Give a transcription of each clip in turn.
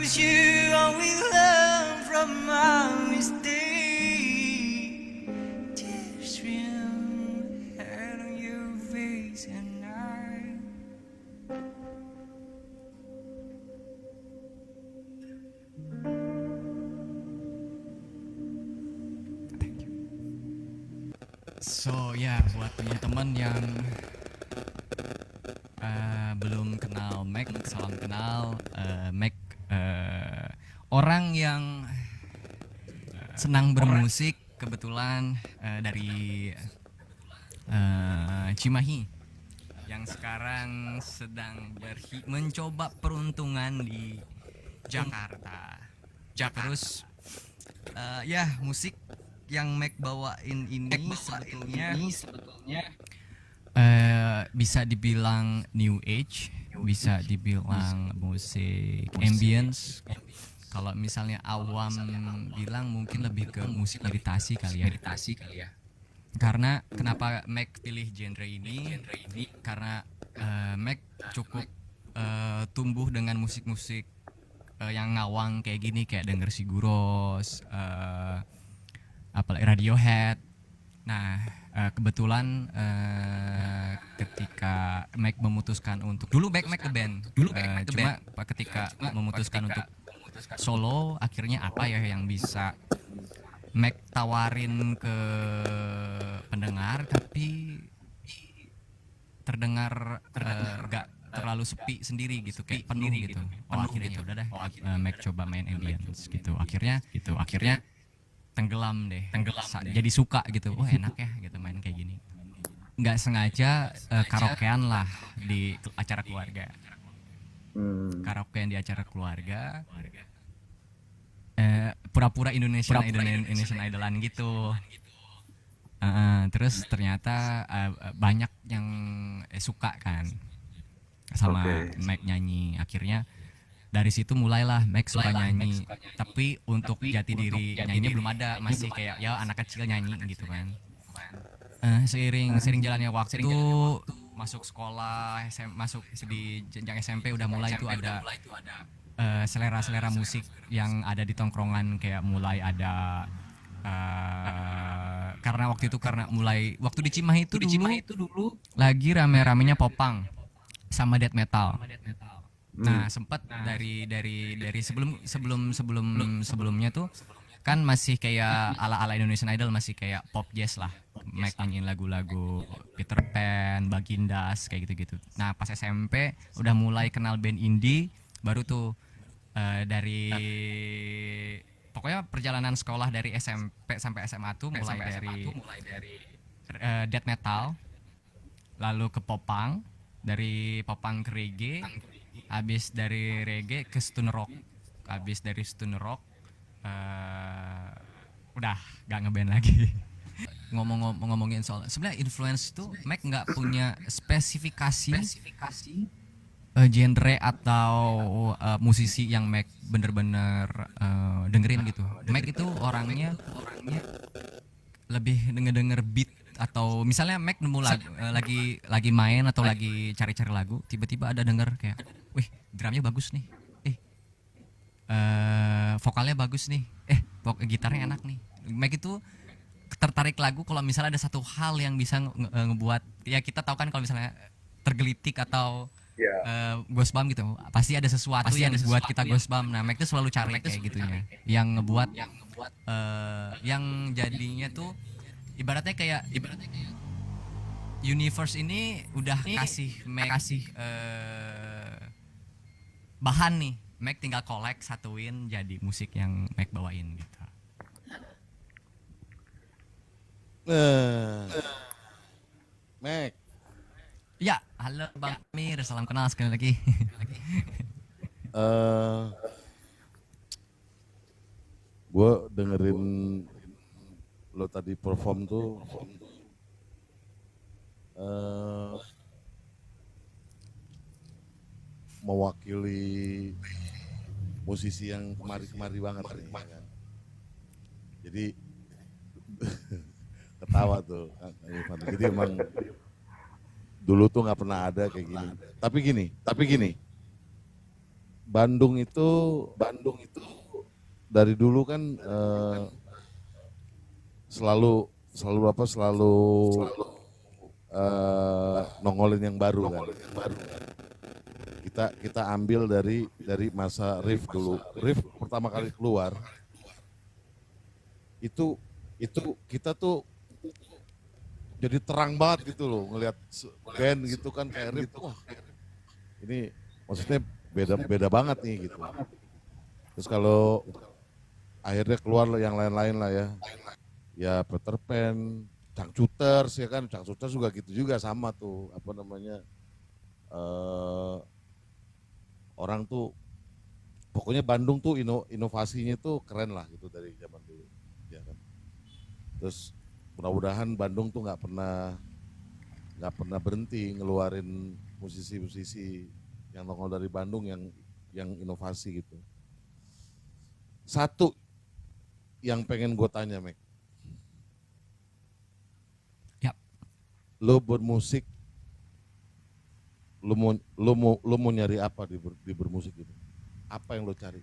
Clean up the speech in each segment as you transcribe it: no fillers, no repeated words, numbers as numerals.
promise you I will learn from my mistake. Tears stream out on your face and I. So ya, buat punya teman yang belum kenal Mac, salam kenal. Mac orang yang senang bermusik, kebetulan dari Cimahi, yang sekarang sedang mencoba peruntungan di Jakarta. Terus ya, musik yang Mac bawain ini sebetulnya bisa dibilang new age, bisa dibilang musik ambience. Kalau misalnya awam bilang mungkin lebih ke musik meditasi kali ya. Karena kenapa Mac pilih genre ini? Karena Mac cukup tumbuh dengan musik-musik yang ngawang kayak gini, kayak denger Siguros, apalagi Radiohead. Nah, kebetulan ketika Mac memutuskan untuk dulu Mac ke band, cuma ketika memutuskan untuk solo, akhirnya apa ya yang bisa Mac tawarin ke pendengar tapi terdengar gak terlalu sepi sendiri gitu, kayak penuh gitu. Akhirnya ya udah deh, Mac coba main ambience gitu. Akhirnya tenggelam deh, jadi suka gitu. Oh enak ya gitu main kayak gini. Nggak sengaja karaokean lah di acara keluarga. Karaokean di acara keluarga. Pura-pura Indonesian Idolan gitu. Terus ternyata banyak yang suka kan sama Mac nyanyi. Akhirnya dari situ mulailah Mac suka nyanyi. Tapi untuk jati diri nyanyinya belum ada, masih kayak ya anak kecil nyanyi gitu kan. Seiring jalannya waktu, masuk sekolah, masuk di jenjang SMP udah mulai itu ada selera musik yang ada di tongkrongan, kayak mulai ada karena waktu di Cimahi itu dulu lagi rame-ramenya popang sama death metal. Nah, sempat dari sebelumnya tuh kan masih kayak ala-ala Indonesian Idol, masih kayak pop jazz lah. Mac nyanyiin lagu-lagu Peter Pan, Bagindas kayak gitu-gitu. Nah, pas SMP udah mulai kenal band indie, baru tuh dari pokoknya perjalanan sekolah dari SMP sampai SMA tuh mulai dari death metal, lalu ke popang, dari popang ke reggae, habis dari reggae ke stoner rock, habis dari stoner rock udah gak ngeband lagi. Ngomongin soal sebenarnya influence itu, Mac nggak punya spesifikasi genre atau musisi yang Mac bener-bener dengerin gitu. Mac itu orangnya lebih denger beat, atau misalnya Mac nemu lagu, lagi main atau lagi cari-cari lagu, tiba-tiba ada denger kayak, wih drumnya bagus nih, vokalnya bagus nih, gitarnya enak nih. Mac itu tertarik lagu kalau misalnya ada satu hal yang bisa ngebuat, ya kita tahu kan kalau misalnya tergelitik atau goosebump gitu, pasti ada sesuatu yang buat kita goosebump. Nah, Mac tuh selalu cari kayak gitunya, yang ngebuat yang jadinya tuh ibaratnya kayak universe ini udah kasih Mac bahan nih, Mac tinggal collect, satuin jadi musik yang Mac bawain gitu. Mac. Ya, halo Bang Mir, salam kenal sekali lagi. Gue dengerin lo tadi perform tuh mewakili musisi yang kemari-kemari banget nih, kan? Jadi ketawa tuh. Jadi emang dulu tuh nggak pernah ada kayak gini. Tapi gini, Bandung itu dari dulu kan selalu selalu apa nongolin yang baru kan. Kita ambil dari masa riff dulu. Riff pertama kali keluar itu kita tuh jadi terang banget gitu loh ngelihat band gitu kan kayak riff, wah ini maksudnya beda banget nih gitu. Terus kalau akhirnya keluar yang lain-lain lah ya, ya Peter Pan, Changcuters ya kan, Changcuters juga gitu juga sama tuh apa namanya eh, orang tuh pokoknya Bandung tuh inovasinya tuh keren lah gitu dari zaman dulu ya kan. Terus mudah-mudahan Bandung tuh nggak pernah berhenti ngeluarin musisi-musisi yang nongol dari Bandung yang inovasi gitu. Satu yang pengen gue tanya, Mek, Yap. lo bermusik, lo mau nyari apa di bermusik itu? Apa yang lo cari?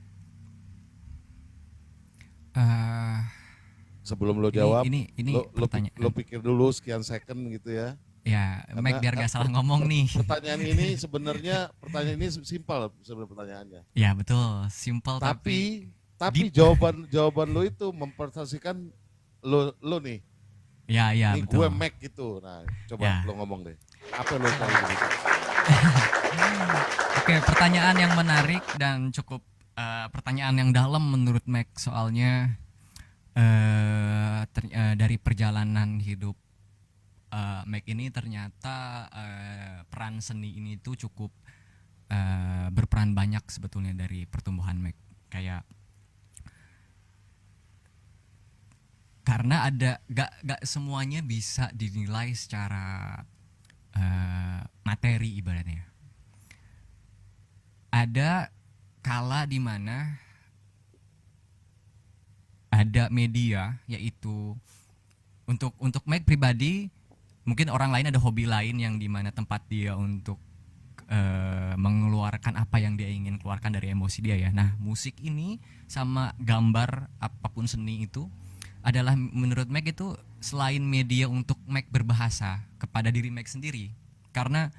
Eh, Sebelum lo jawab, ini lo pertanyaan. pikir dulu sekian second gitu ya. Ya, Mac Karena biar gak salah ngomong nih. pertanyaan ini simpel sebenarnya pertanyaannya. Ya betul, simple tapi Tapi deep. jawaban lo itu mempresentasikan lo nih. Ya Ini gue betul. Mac gitu. Nah, coba Ya. lo ngomong deh. Apa yang lo cari di situ? Oke, pertanyaan yang menarik dan cukup pertanyaan yang dalam menurut Mac soalnya dari perjalanan hidup Mac ini ternyata peran seni ini tuh cukup berperan banyak sebetulnya dari pertumbuhan Mac. Kayak karena ada gak semuanya bisa dinilai secara materi ibaratnya. Ada kala di mana ada media yaitu untuk Mac pribadi, mungkin orang lain ada hobi lain yang dimana tempat dia untuk mengeluarkan apa yang dia ingin keluarkan dari emosi dia ya. Nah, musik ini sama gambar apapun seni itu adalah menurut Mac itu selain media untuk Mac berbahasa kepada diri Mac sendiri. Karena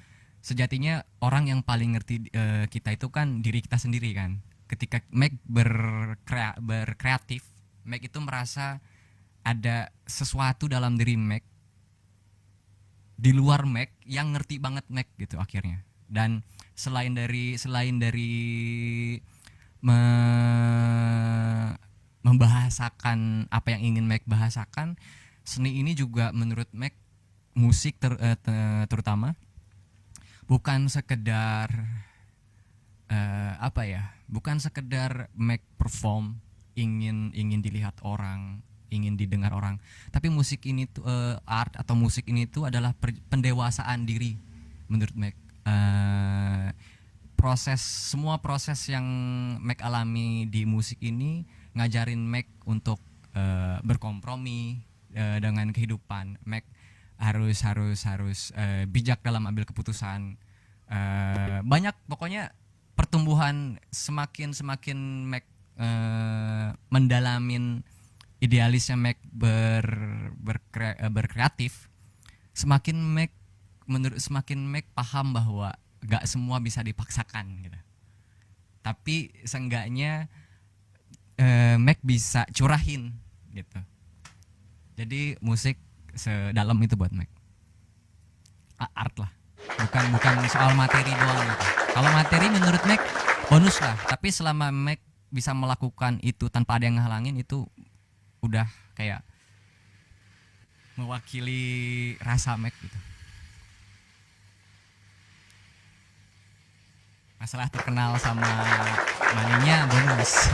sejatinya orang yang paling ngerti kita itu kan diri kita sendiri kan. Ketika Mac berkreatif, Mac itu merasa ada sesuatu dalam diri Mac di luar Mac yang ngerti banget Mac gitu akhirnya. Dan selain dari membahasakan apa yang ingin Mac bahasakan, seni ini juga menurut Mac musik terutama bukan sekedar bukan sekedar Mac perform ingin dilihat orang, ingin didengar orang, tapi musik ini tuh art atau musik ini tuh adalah pendewasaan diri menurut Mac. Semua proses yang Mac alami di musik ini ngajarin Mac untuk berkompromi dengan kehidupan. Mac harus bijak dalam ambil keputusan. Banyak pokoknya pertumbuhan semakin Mac mendalamin idealisnya Mac berkreatif, semakin Mac paham bahwa gak semua bisa dipaksakan gitu. Tapi seenggaknya Mac bisa curahin gitu. Jadi musik sedalam itu buat Mac. Art lah. Bukan soal materi doang gitu. Kalau materi menurut Mac bonus lah, tapi selama Mac bisa melakukan itu tanpa ada yang ngehalangin, itu udah kayak mewakili rasa Mac gitu. Masalah terkenal sama maninya bonus.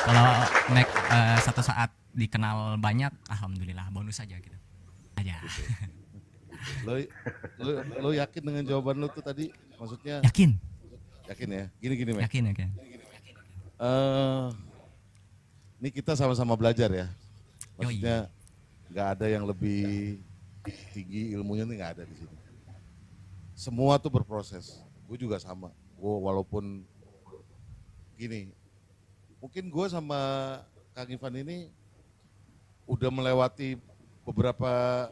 Kalau Mac satu saat dikenal banyak, alhamdulillah bonus aja gitu. Aja. Lo yakin dengan jawaban lo tuh tadi? Maksudnya Yakin? yakin ya? Gini Mac. Yakin. Ini kita sama-sama belajar ya. Yoi. Maksudnya nggak ada yang lebih tinggi ilmunya nih, nggak ada di sini. Semua tuh berproses. Gue juga sama. Gue walaupun gini, mungkin gue sama Kang Ivan ini udah melewati beberapa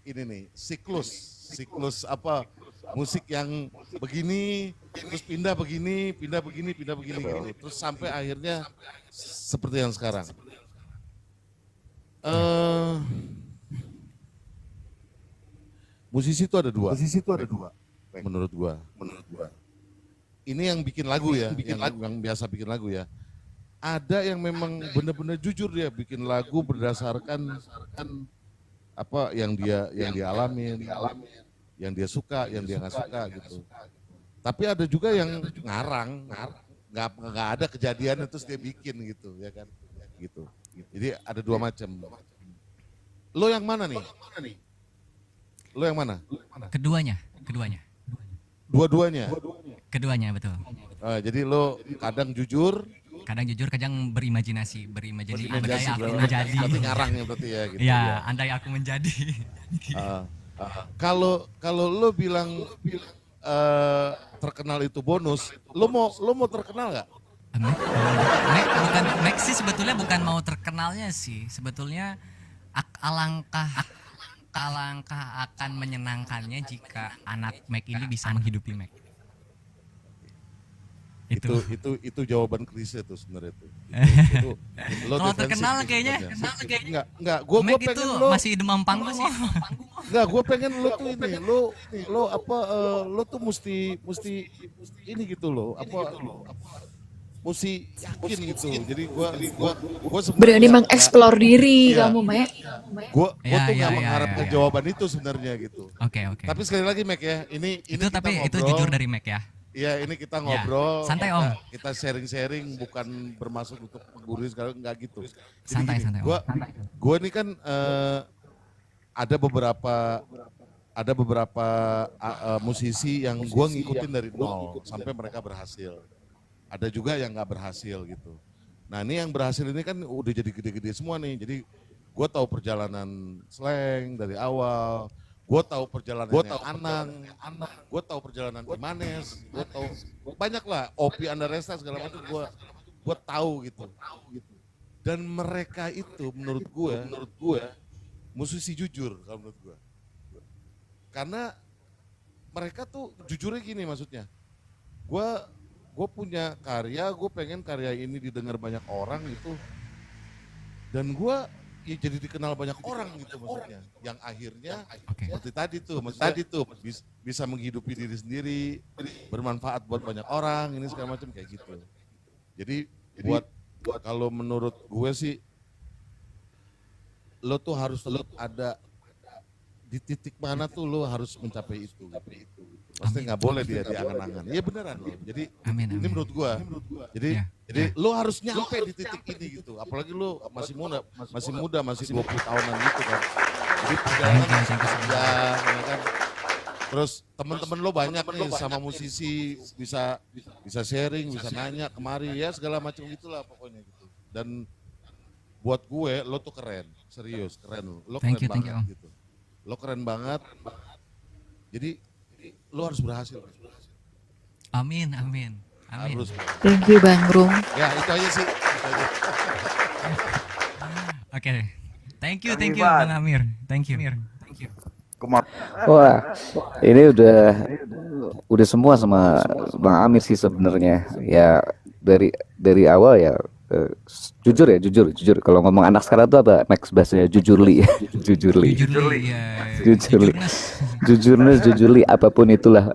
ini nih siklus apa musik yang begini terus pindah begini gitu. Terus sampai akhirnya seperti yang sekarang. Musisi itu ada dua menurut gua. Ini yang bikin lagu ya, yang biasa bikin lagu ya. Ada yang memang benar-benar jujur dia bikin lagu berdasarkan apa yang dia alamin, yang dia suka, yang dia nggak suka gitu. Tapi ada juga yang ngarang, nggak ada kejadian terus dia bikin gitu, ya kan? Gitu. Jadi ada dua macam. Lo yang mana nih? Lo yang mana? Keduanya. Dua-duanya. Keduanya betul. Jadi lo kadang jujur, Kadang berimajinasi, andai aku berarti menjadi. ngarang ya berarti ya gitu. Ya, andai aku menjadi. Kalau lo bilang terkenal itu bonus, lo mau terkenal nggak? Bukan Mac sih sebetulnya bukan mau terkenalnya sih. Sebetulnya alangkah akan menyenangkannya jika anak Mac ini bisa menghidupi Mac. Itu jawaban klise tuh sebenarnya tuh. Lo Kalau defensif terkenal tuh kayaknya sebenarnya. Enggak, gue Mac pengen itu lo masih demam panggung. enggak, gue pengen lo tuh ini, lo apa lo tuh mesti ini gitu lo, apa mesti yakin gitu. Jadi gua Berani mengeksplor diri Iya. kamu, Mek. Gua Ya, tuh ya, nggak ya, mengharapkan ya. jawaban itu sebenarnya gitu. Oke. Tapi sekali lagi Mac ya, ini Itu kita tapi itu ngobrol. jujur dari Mac ya. Iya, ini kita ngobrol. Santai, kita, Om. Kita sharing-sharing bukan bermaksud untuk menggurui segala, enggak gitu. Jadi Santai, gini, Om. gua ini kan ada beberapa musisi yang gua ngikutin dari nol sampai mereka berhasil. Ada juga yang nggak berhasil gitu. Nah ini yang berhasil ini kan udah jadi gede-gede semua nih. Jadi gue tahu perjalanan Slank dari awal, gue tahu perjalanan Anang, gue tahu perjalanan Imanes, gue tahu banyak lah Opi Andaresta segala macam gue tahu gitu. Dan mereka itu menurut gue musisi jujur kalau menurut gue. Karena mereka tuh jujurnya gini maksudnya. Gue punya karya, gue pengen karya ini didengar banyak orang gitu. Dan gue ya jadi dikenal banyak orang gitu maksudnya. Yang akhirnya seperti tadi tuh bisa menghidupi diri sendiri, bermanfaat buat banyak orang, ini segala macam kayak gitu. Jadi buat kalau menurut gue sih, lo tuh harus ada di titik mana tuh lo harus mencapai itu. Maksudnya nggak boleh dia diangan-angan. Iya beneran loh. Jadi ini menurut gua. Jadi lo harus nyampe di titik ini gitu. Apalagi lo masih muda, masih 20 tahunan gitu kan. Jadi perjalanan masih panjang, ya kan. Terus teman-teman lo banyak nih sama musisi, bisa sharing, bisa nanya kemari ya segala macam gitulah pokoknya gitu. Dan buat gue lo tuh keren, serius keren. Lo keren banget gitu. Lo keren banget. Jadi lo harus berhasil. Amin. Harus. Thank you Bang Rum. Ya itu aja sih. Oke. Thank you Bang Amir. Thank you. Wah, ini udah semua sama Bang Amir sih sebenarnya. Ya dari awal ya jujur kalau ngomong anak sekarang tuh apa Max bahasanya jujurli jujurli apapun itulah.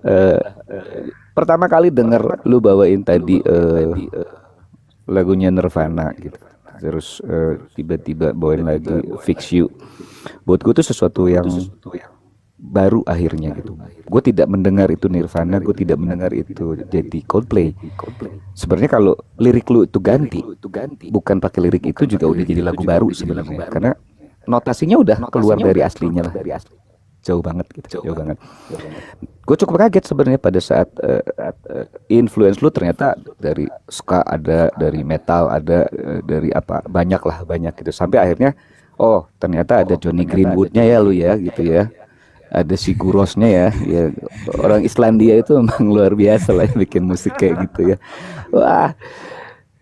Pertama kali denger lu bawain tadi lagunya Nirvana gitu, terus tiba-tiba bawain lagi Fix You, buat gue tuh sesuatu yang baru akhirnya gitu. Gue tidak mendengar itu Nirvana, gue tidak mendengar itu jadi Coldplay. Sebenarnya kalau lirik lu itu ganti, bukan pakai lirik itu juga udah jadi lagu baru sebenarnya. Karena notasinya udah keluar dari aslinya lah. Jauh banget gitu, jauh banget. Gue cukup kaget sebenarnya pada saat influence lu ternyata dari ska ada, dari metal ada, dari apa banyak gitu. Sampai akhirnya oh ternyata ada Johnny Greenwood-nya ya lu ya gitu ya. ada si Gurosnya ya, ya orang Islandia itu emang luar biasa lah ya bikin musik kayak gitu ya. Wah,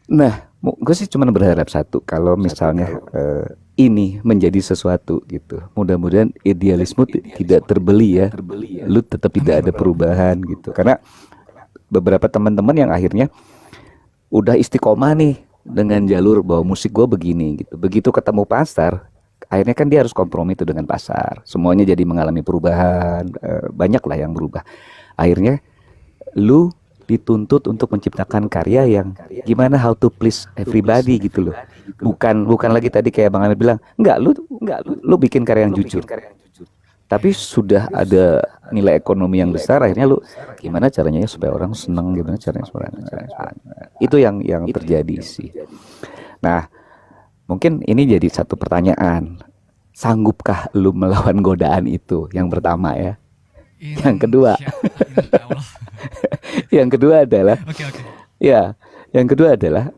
nah gue sih cuma berharap satu, kalau misalnya ini menjadi sesuatu gitu, mudah-mudahan idealisme tidak terbeli ya, lu tetap tidak ada perubahan gitu, karena beberapa teman-teman yang akhirnya udah istiqomah nih dengan jalur bahwa musik gue begini gitu. Begitu ketemu pasar, akhirnya kan dia harus kompromi itu dengan pasar. Semuanya jadi mengalami perubahan, banyak lah yang berubah. Akhirnya lu dituntut untuk menciptakan karya yang gimana, how to please everybody gitu loh. Bukan lagi tadi kayak Bang Amir bilang, enggak lu bikin karya yang jujur. Tapi sudah ada nilai ekonomi yang besar, akhirnya lu gimana caranya ya supaya orang seneng, gimana caranya supaya itu yang terjadi sih. Nah, mungkin ini jadi satu pertanyaan, sanggupkah lu melawan godaan itu? Yang pertama ya. Yang kedua, Insya Allah. yang kedua adalah Oke. ya, yang kedua adalah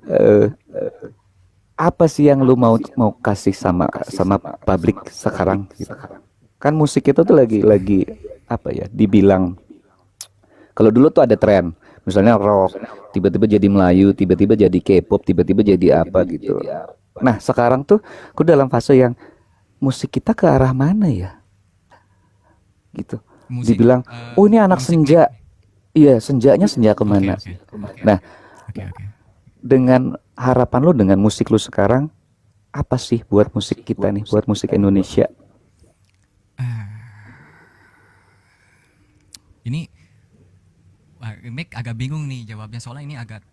apa sih yang lu mau kasih sama publik sekarang gitu. Kan musik itu tuh lagi apa ya, dibilang kalau dulu tuh ada tren, misalnya rock, tiba-tiba jadi Melayu, tiba-tiba jadi K-pop, tiba-tiba jadi apa gitu. Nah sekarang tuh aku dalam fase yang musik kita ke arah mana ya gitu. Musik, Dibilang, oh ini anak musik senja, iya senjanya senja kemana? Oke. Nah Oke. dengan harapan lu dengan musik lu sekarang, apa sih buat musik kita nih, buat musik Indonesia? Ini Mick agak bingung nih jawabnya, soalnya ini agak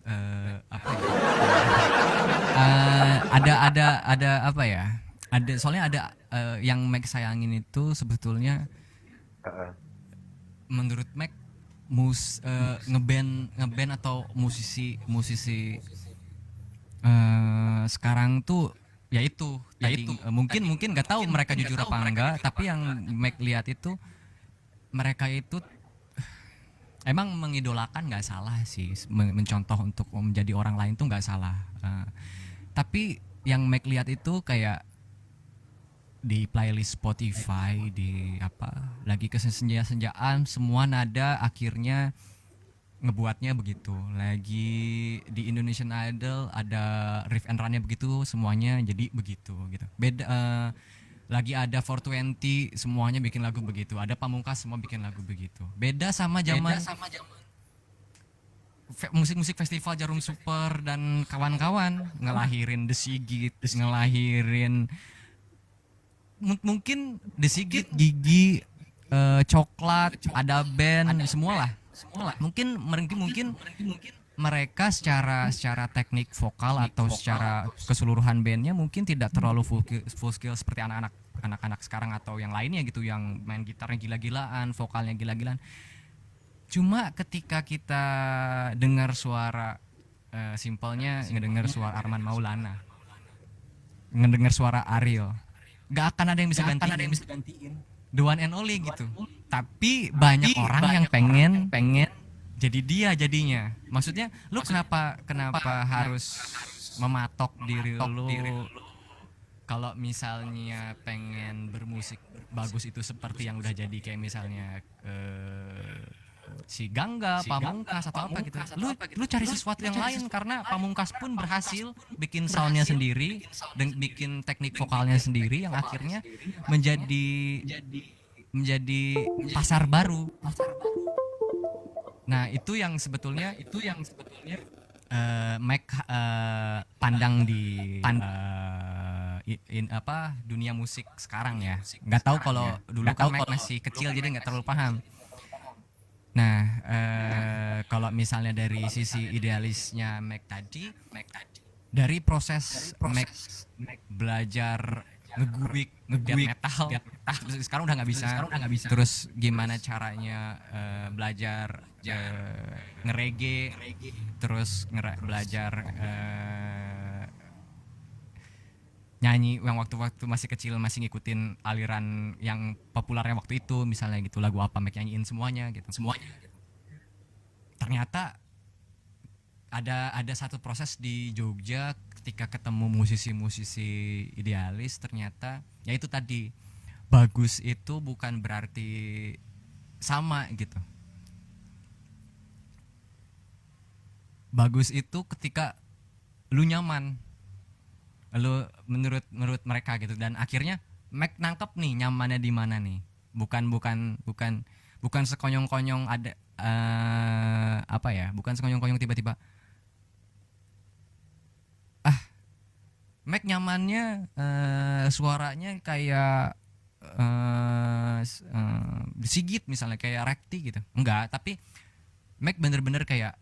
apa ya? Ada apa ya? Soalnya ada yang Mac sayangin itu sebetulnya menurut Mac ngeband atau musisi sekarang tuh yaitu mungkin nggak tahu mereka jujur apa enggak, tapi yang Mac lihat itu mereka itu emang mengidolakan, nggak salah sih, mencontoh untuk menjadi orang lain tuh nggak salah. Tapi yang Mac lihat itu kayak di playlist Spotify, di apa lagi kesenja-senjaan, semua nada akhirnya ngebuatnya begitu. Lagi di Indonesian Idol ada riff and runnya begitu, semuanya jadi begitu gitu. Beda lagi ada 420 semuanya bikin lagu begitu, ada Pamungkas semua bikin lagu begitu. Beda sama zaman musik-musik festival Jarum Super dan kawan-kawan ngelahirin The Sigit, ngelahirin mungkin The Sigit, Gigi, Coklat, ada band, semualah. Mungkin mereka secara teknik vokal atau secara keseluruhan bandnya mungkin tidak terlalu full skill seperti anak-anak sekarang atau yang lainnya gitu, yang main gitarnya gila-gilaan, vokalnya gila-gilaan. Cuma ketika kita dengar suara simpelnya, ngedengar suara Arman Maulana, ngedengar suara Ariel, gak akan ada yang bisa gantiin the one and only gitu. Tapi banyak orang yang pengen jadi dia jadinya. Maksudnya lu kenapa harus mematok diri lu kalau misalnya pengen bermusik bagus itu seperti yang udah jadi, kayak misalnya si Gangga, Pamungkas atau apa gitu. Lu cari sesuatu yang lain, karena Pamungkas pun berhasil bikin soundnya sendiri dan bikin teknik vokalnya sendiri yang akhirnya menjadi pasar baru. Nah, itu yang sebetulnya Mac pandang di dunia musik sekarang ya. Nggak tahu kalau dulu kan Mac masih kecil jadi nggak terlalu paham. Nah, kalau misalnya dari sisi idealisnya Mac tadi, dari proses Mac belajar ngeguik metal, sekarang udah nggak bisa. Terus gimana caranya belajar ngerege, terus belajar nyanyi yang waktu masih kecil masih ngikutin aliran yang populernya waktu itu, misalnya gitu lagu apa Mac nyanyiin semuanya. Ternyata ada satu proses di Jogja ketika ketemu musisi-musisi idealis, ternyata ya itu tadi bagus itu bukan berarti sama gitu. Bagus itu ketika lu nyaman, lu menurut mereka gitu, dan akhirnya Mac nangkep nih nyamannya di mana nih. Bukan sekonyong-konyong ada apa ya? Bukan sekonyong-konyong tiba-tiba Mac nyamannya suaranya kayak Sigit misalnya, kayak Rekti gitu. Enggak, tapi Mac bener-bener kayak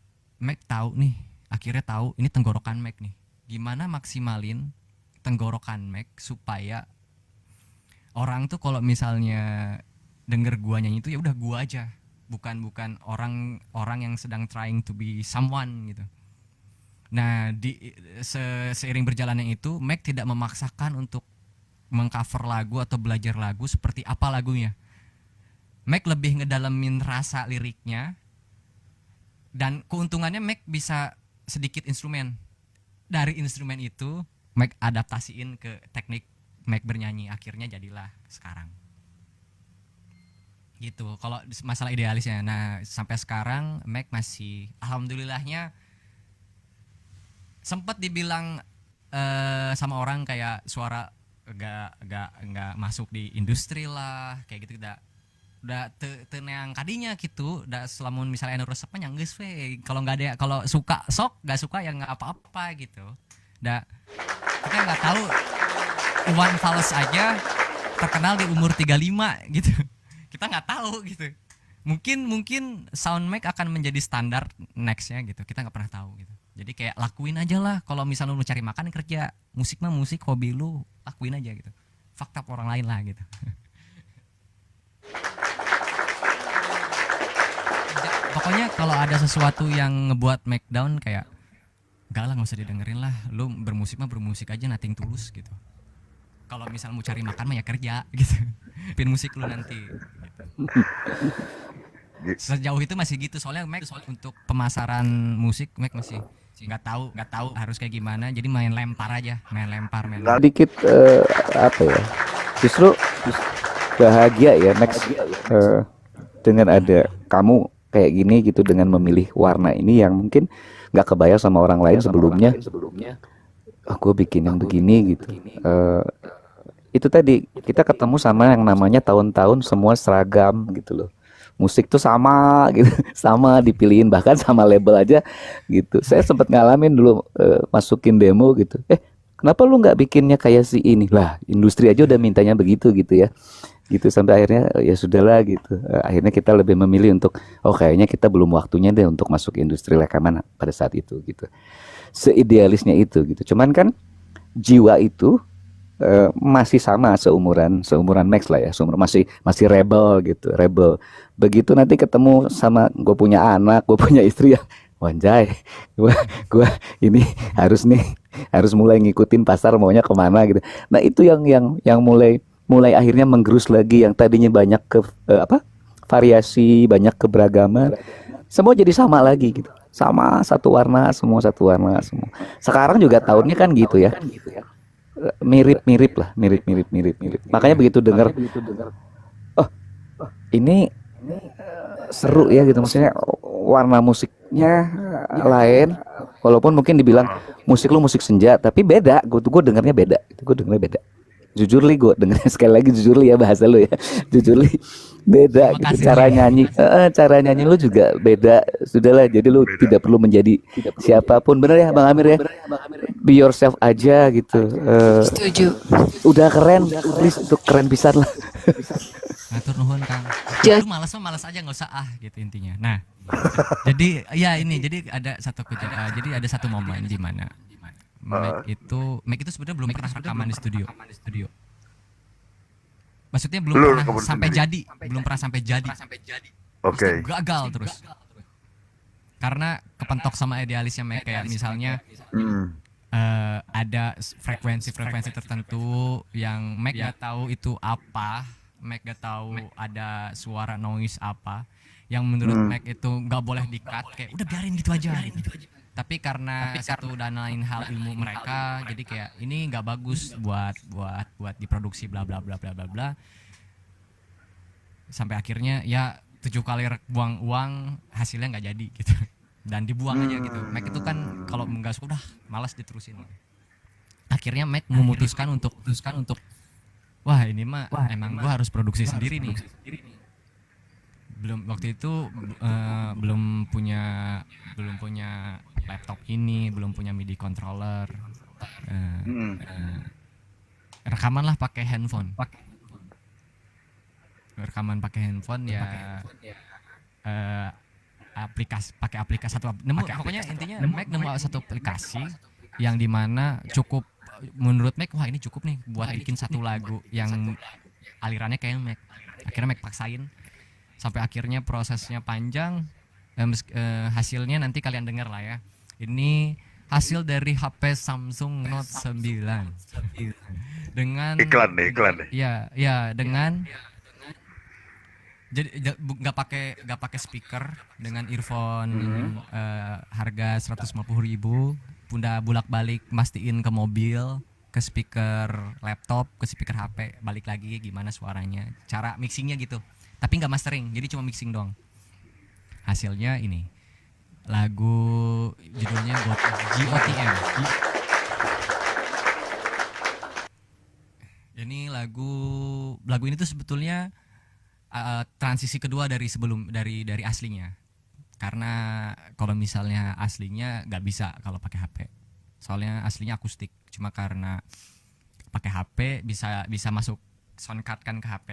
Mac tahu nih, akhirnya tahu ini tenggorokan Mac nih. Gimana maksimalin tenggorokan Mac supaya orang tuh kalau misalnya denger gua nyanyi itu ya udah gua aja, bukan orang yang sedang trying to be someone gitu. Nah, seiring berjalannya itu Mac tidak memaksakan untuk mengcover lagu atau belajar lagu seperti apa lagunya. Mac lebih ngedalamin rasa liriknya, dan keuntungannya Mac bisa sedikit instrumen. Dari instrumen itu Mac adaptasiin ke teknik Mac bernyanyi, akhirnya jadilah sekarang. Gitu. Kalau masalah idealisnya, nah sampai sekarang Mac masih alhamdulillahnya sempat dibilang sama orang kayak suara gak masuk di industri lah, kayak gitu. Udah teneang kadinya gitu, udah selamun misalnya anu resepnya geus we, kalau nggak ada, kalau suka sok, nggak suka ya nggak apa-apa gitu. Udah, kita nggak tahu Iwan Fals aja terkenal di umur 35 gitu, kita nggak tahu gitu. Mungkin sound Mac akan menjadi standar nextnya gitu, kita nggak pernah tahu gitu. Jadi kayak lakuin aja lah, kalau misalnya lu cari makan kerja, musik mah musik, hobi lu lakuin aja gitu, fakta orang lain lah gitu. Pokoknya kalau ada sesuatu yang ngebuat Mac down, kayak enggak lah, nggak usah didengerin lah, lu bermusik mah bermusik aja, nothing tulus gitu. Kalau misal mau cari makan mah ya kerja gitu, pin musik lu nanti gitu. Sejauh itu masih gitu, soalnya Mac untuk pemasaran musik Mac masih nggak tahu harus kayak gimana, jadi main lempar aja, main lempar. Dikit apa ya, justru bahagia ya next dengan ada kamu kayak gini gitu, dengan memilih warna ini yang mungkin nggak kebayang sama orang lain sebelumnya. Gue bikin yang begini gitu. Itu tadi kita ketemu sama yang namanya tahun-tahun semua seragam gitu loh. Musik tuh sama gitu, sama dipilihin, bahkan sama label aja gitu. Saya sempat ngalamin dulu masukin demo gitu. Kenapa lu nggak bikinnya kayak si ini? Lah, industri aja udah mintanya begitu gitu ya. Gitu sampai akhirnya ya sudahlah gitu. Akhirnya kita lebih memilih untuk kayaknya kita belum waktunya deh untuk masuk industri rekaman pada saat itu gitu. Seidealisnya itu gitu. Cuman kan jiwa itu masih sama, seumuran Max lah ya, masih rebel gitu, rebel. Begitu nanti ketemu sama gue punya anak, gue punya istri ya, wanjay, gue ini harus mulai ngikutin pasar maunya kemana gitu. Nah itu yang mulai akhirnya menggerus lagi, yang tadinya banyak variasi, banyak keberagaman, semua jadi sama lagi gitu, sama satu warna semua. Sekarang juga tahunnya kan gitu ya. Mirip. Makanya begitu dengar ini seru ya gitu, maksudnya warna musiknya lain, walaupun mungkin dibilang musik lu musik senja, tapi beda. Gue dengarnya beda. Jujur li, gue dengarnya sekali lagi jujur li ya, bahasa lu ya, jujur li beda gitu. Cara nyanyi lu juga beda. Sudahlah, jadi lu tidak perlu menjadi siapapun, bener ya Bang Amir ya, be yourself aja gitu. Setuju. Udah keren, please, itu keren pisan lah. Ngatur nuhun Kang. Lu malas aja, nggak usah gitu intinya. Nah, jadi ada satu momen di mana Mac itu sebenarnya belum pernah rekaman di studio. Maksudnya belum pernah sampai jadi. Oke. Gagal terus. Karena kepentok sama idealisnya Mac, kayak misalnya ada frekuensi tertentu yang Mac gak tahu itu apa, Mac gak tahu ada suara noise apa yang menurut Mac itu gak boleh di-cut, kayak udah biarin gitu aja. Tapi karena satu dan lain hal ilmu mereka, jadi kayak ini nggak bagus buat diproduksi bla bla bla bla bla bla. sampai akhirnya ya 7 kali buang uang hasilnya nggak jadi gitu dan dibuang aja gitu. Mac itu kan kalau nggak suka udah malas diterusin. Akhirnya Mac memutuskan untuk wah ini mah emang gua harus produksi sendiri nih. Belum waktu itu belum punya laptop ini, belum punya MIDI controller. Rekaman lah pakai handphone. Rekaman pakai handphone ya pakai aplikasi pokoknya intinya Mac nemu satu aplikasi yang dimana cukup menurut Mac wah ini cukup nih buat bikin satu lagu yang alirannya kayak Mac. Akhirnya Mac paksain sampai akhirnya prosesnya panjang. Hasilnya nanti kalian dengar lah ya. Ini hasil dari HP Samsung Note 9 dengan iklan deh. Ya dengan jadi nggak pakai speaker dengan earphone harga 150.000, bunda bolak-balik mastiin ke mobil, ke speaker laptop, ke speaker HP, balik lagi gimana suaranya, cara mixingnya gitu. Tapi nggak mastering, jadi cuma mixing doang. Hasilnya ini lagu judulnya GOTM. Ini lagu ini tuh sebetulnya transisi kedua dari aslinya. Karena kalau misalnya aslinya nggak bisa kalau pakai HP. Soalnya aslinya akustik. Cuma karena pakai HP bisa masuk sound card kan ke HP.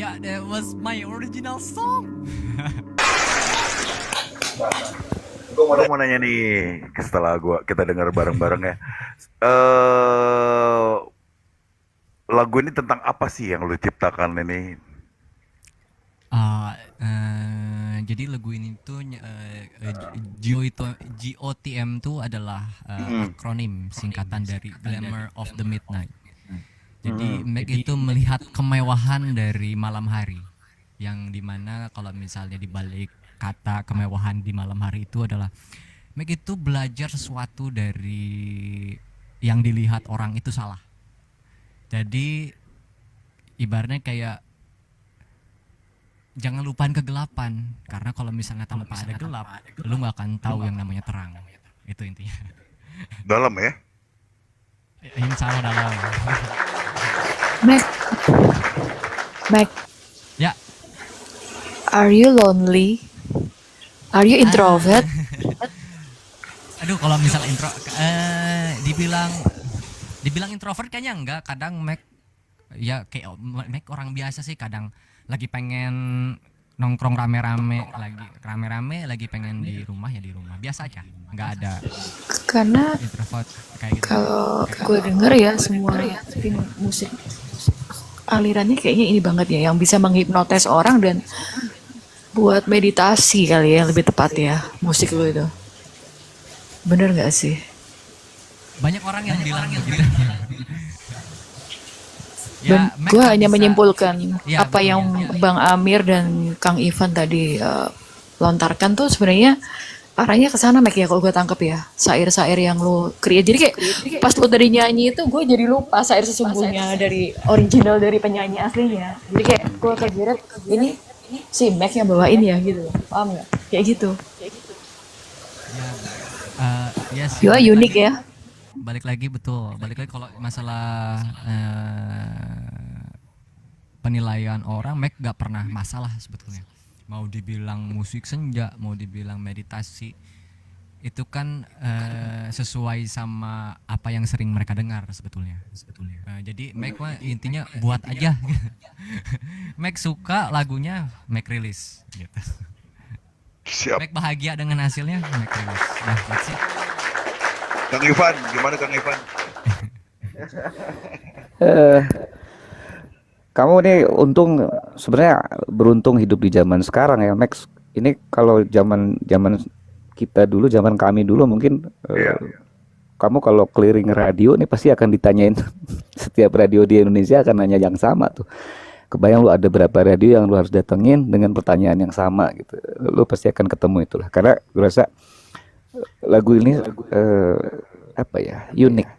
Yeah, that was my original song. Gue mau nanya nih, setelah kita dengar bareng-bareng ya. eh Lagu ini tentang apa sih yang lu ciptakan ini? Jadi lagu ini tuh GOTM tuh adalah akronim singkatan dari Glamour of the Midnight. Jadi Mac itu melihat kemewahan dari malam hari, yang dimana kalau misalnya dibalik kata kemewahan di malam hari itu adalah Mac itu belajar sesuatu dari yang dilihat orang itu salah. Jadi ibaratnya kayak jangan lupain kegelapan, karena kalau misalnya tanpa ada gelap, lu nggak akan tahu yang namanya terang. Itu intinya. Dalam ya? Insya Allah dalam. Mac, Mac, Ya. are you lonely? Are you introvert? Aduh, kalau misal dibilang introvert kayaknya enggak. Kadang Mac ya kayak Mac orang biasa sih, kadang lagi pengen nongkrong rame-rame lagi pengen di rumah ya di rumah biasa aja, nggak ada Karena introvert kayak gitu. kalau gue denger ya semua tim musik alirannya kayaknya ini banget ya, yang bisa menghipnotis orang dan buat meditasi kali ya, lebih tepat ya musik lo itu. Bener nggak sih? Banyak orang yang bilang begitu. Ya, Mac Gue nggak hanya bisa- menyimpulkan Ya, apa betul, yang ya. Bang Amir dan Kang Ivan tadi lontarkan tuh sebenarnya arahnya ke sana, Mac, ya kalau gue tangkep ya, syair-syair yang lo create. Jadi kayak pas lo tadi nyanyi itu gue jadi lupa syair sesungguhnya dari original dari penyanyi aslinya. Jadi kayak gue kira ini si Mac yang bawain ya gitu, paham nggak? Kayak gitu. Ya sih, Yo balik unik lagi- ya. balik lagi kalau masalah penilaian orang, Mac gak pernah masalah sebetulnya. Mau dibilang musik senja, mau dibilang meditasi, itu kan sesuai sama apa yang sering mereka dengar sebetulnya. Jadi Mac mah intinya buat aja. Mac suka lagunya, Mac rilis gitu. Siap. Mac bahagia dengan hasilnya, Mac rilis. Nah, that's it. Kang Ivan, gimana Kang Ivan? Kamu nih untung, sebenarnya beruntung hidup di zaman sekarang ya, Max. Ini kalau zaman kita dulu, zaman kami dulu mungkin Iya. kamu kalau clearing radio nih pasti akan ditanyain setiap radio di Indonesia akan nanya yang sama tuh. Kebayang lu ada berapa radio yang lu harus datengin dengan pertanyaan yang sama gitu. Lu pasti akan ketemu itulah. Karena gue rasa lagu ini apa ya, unik.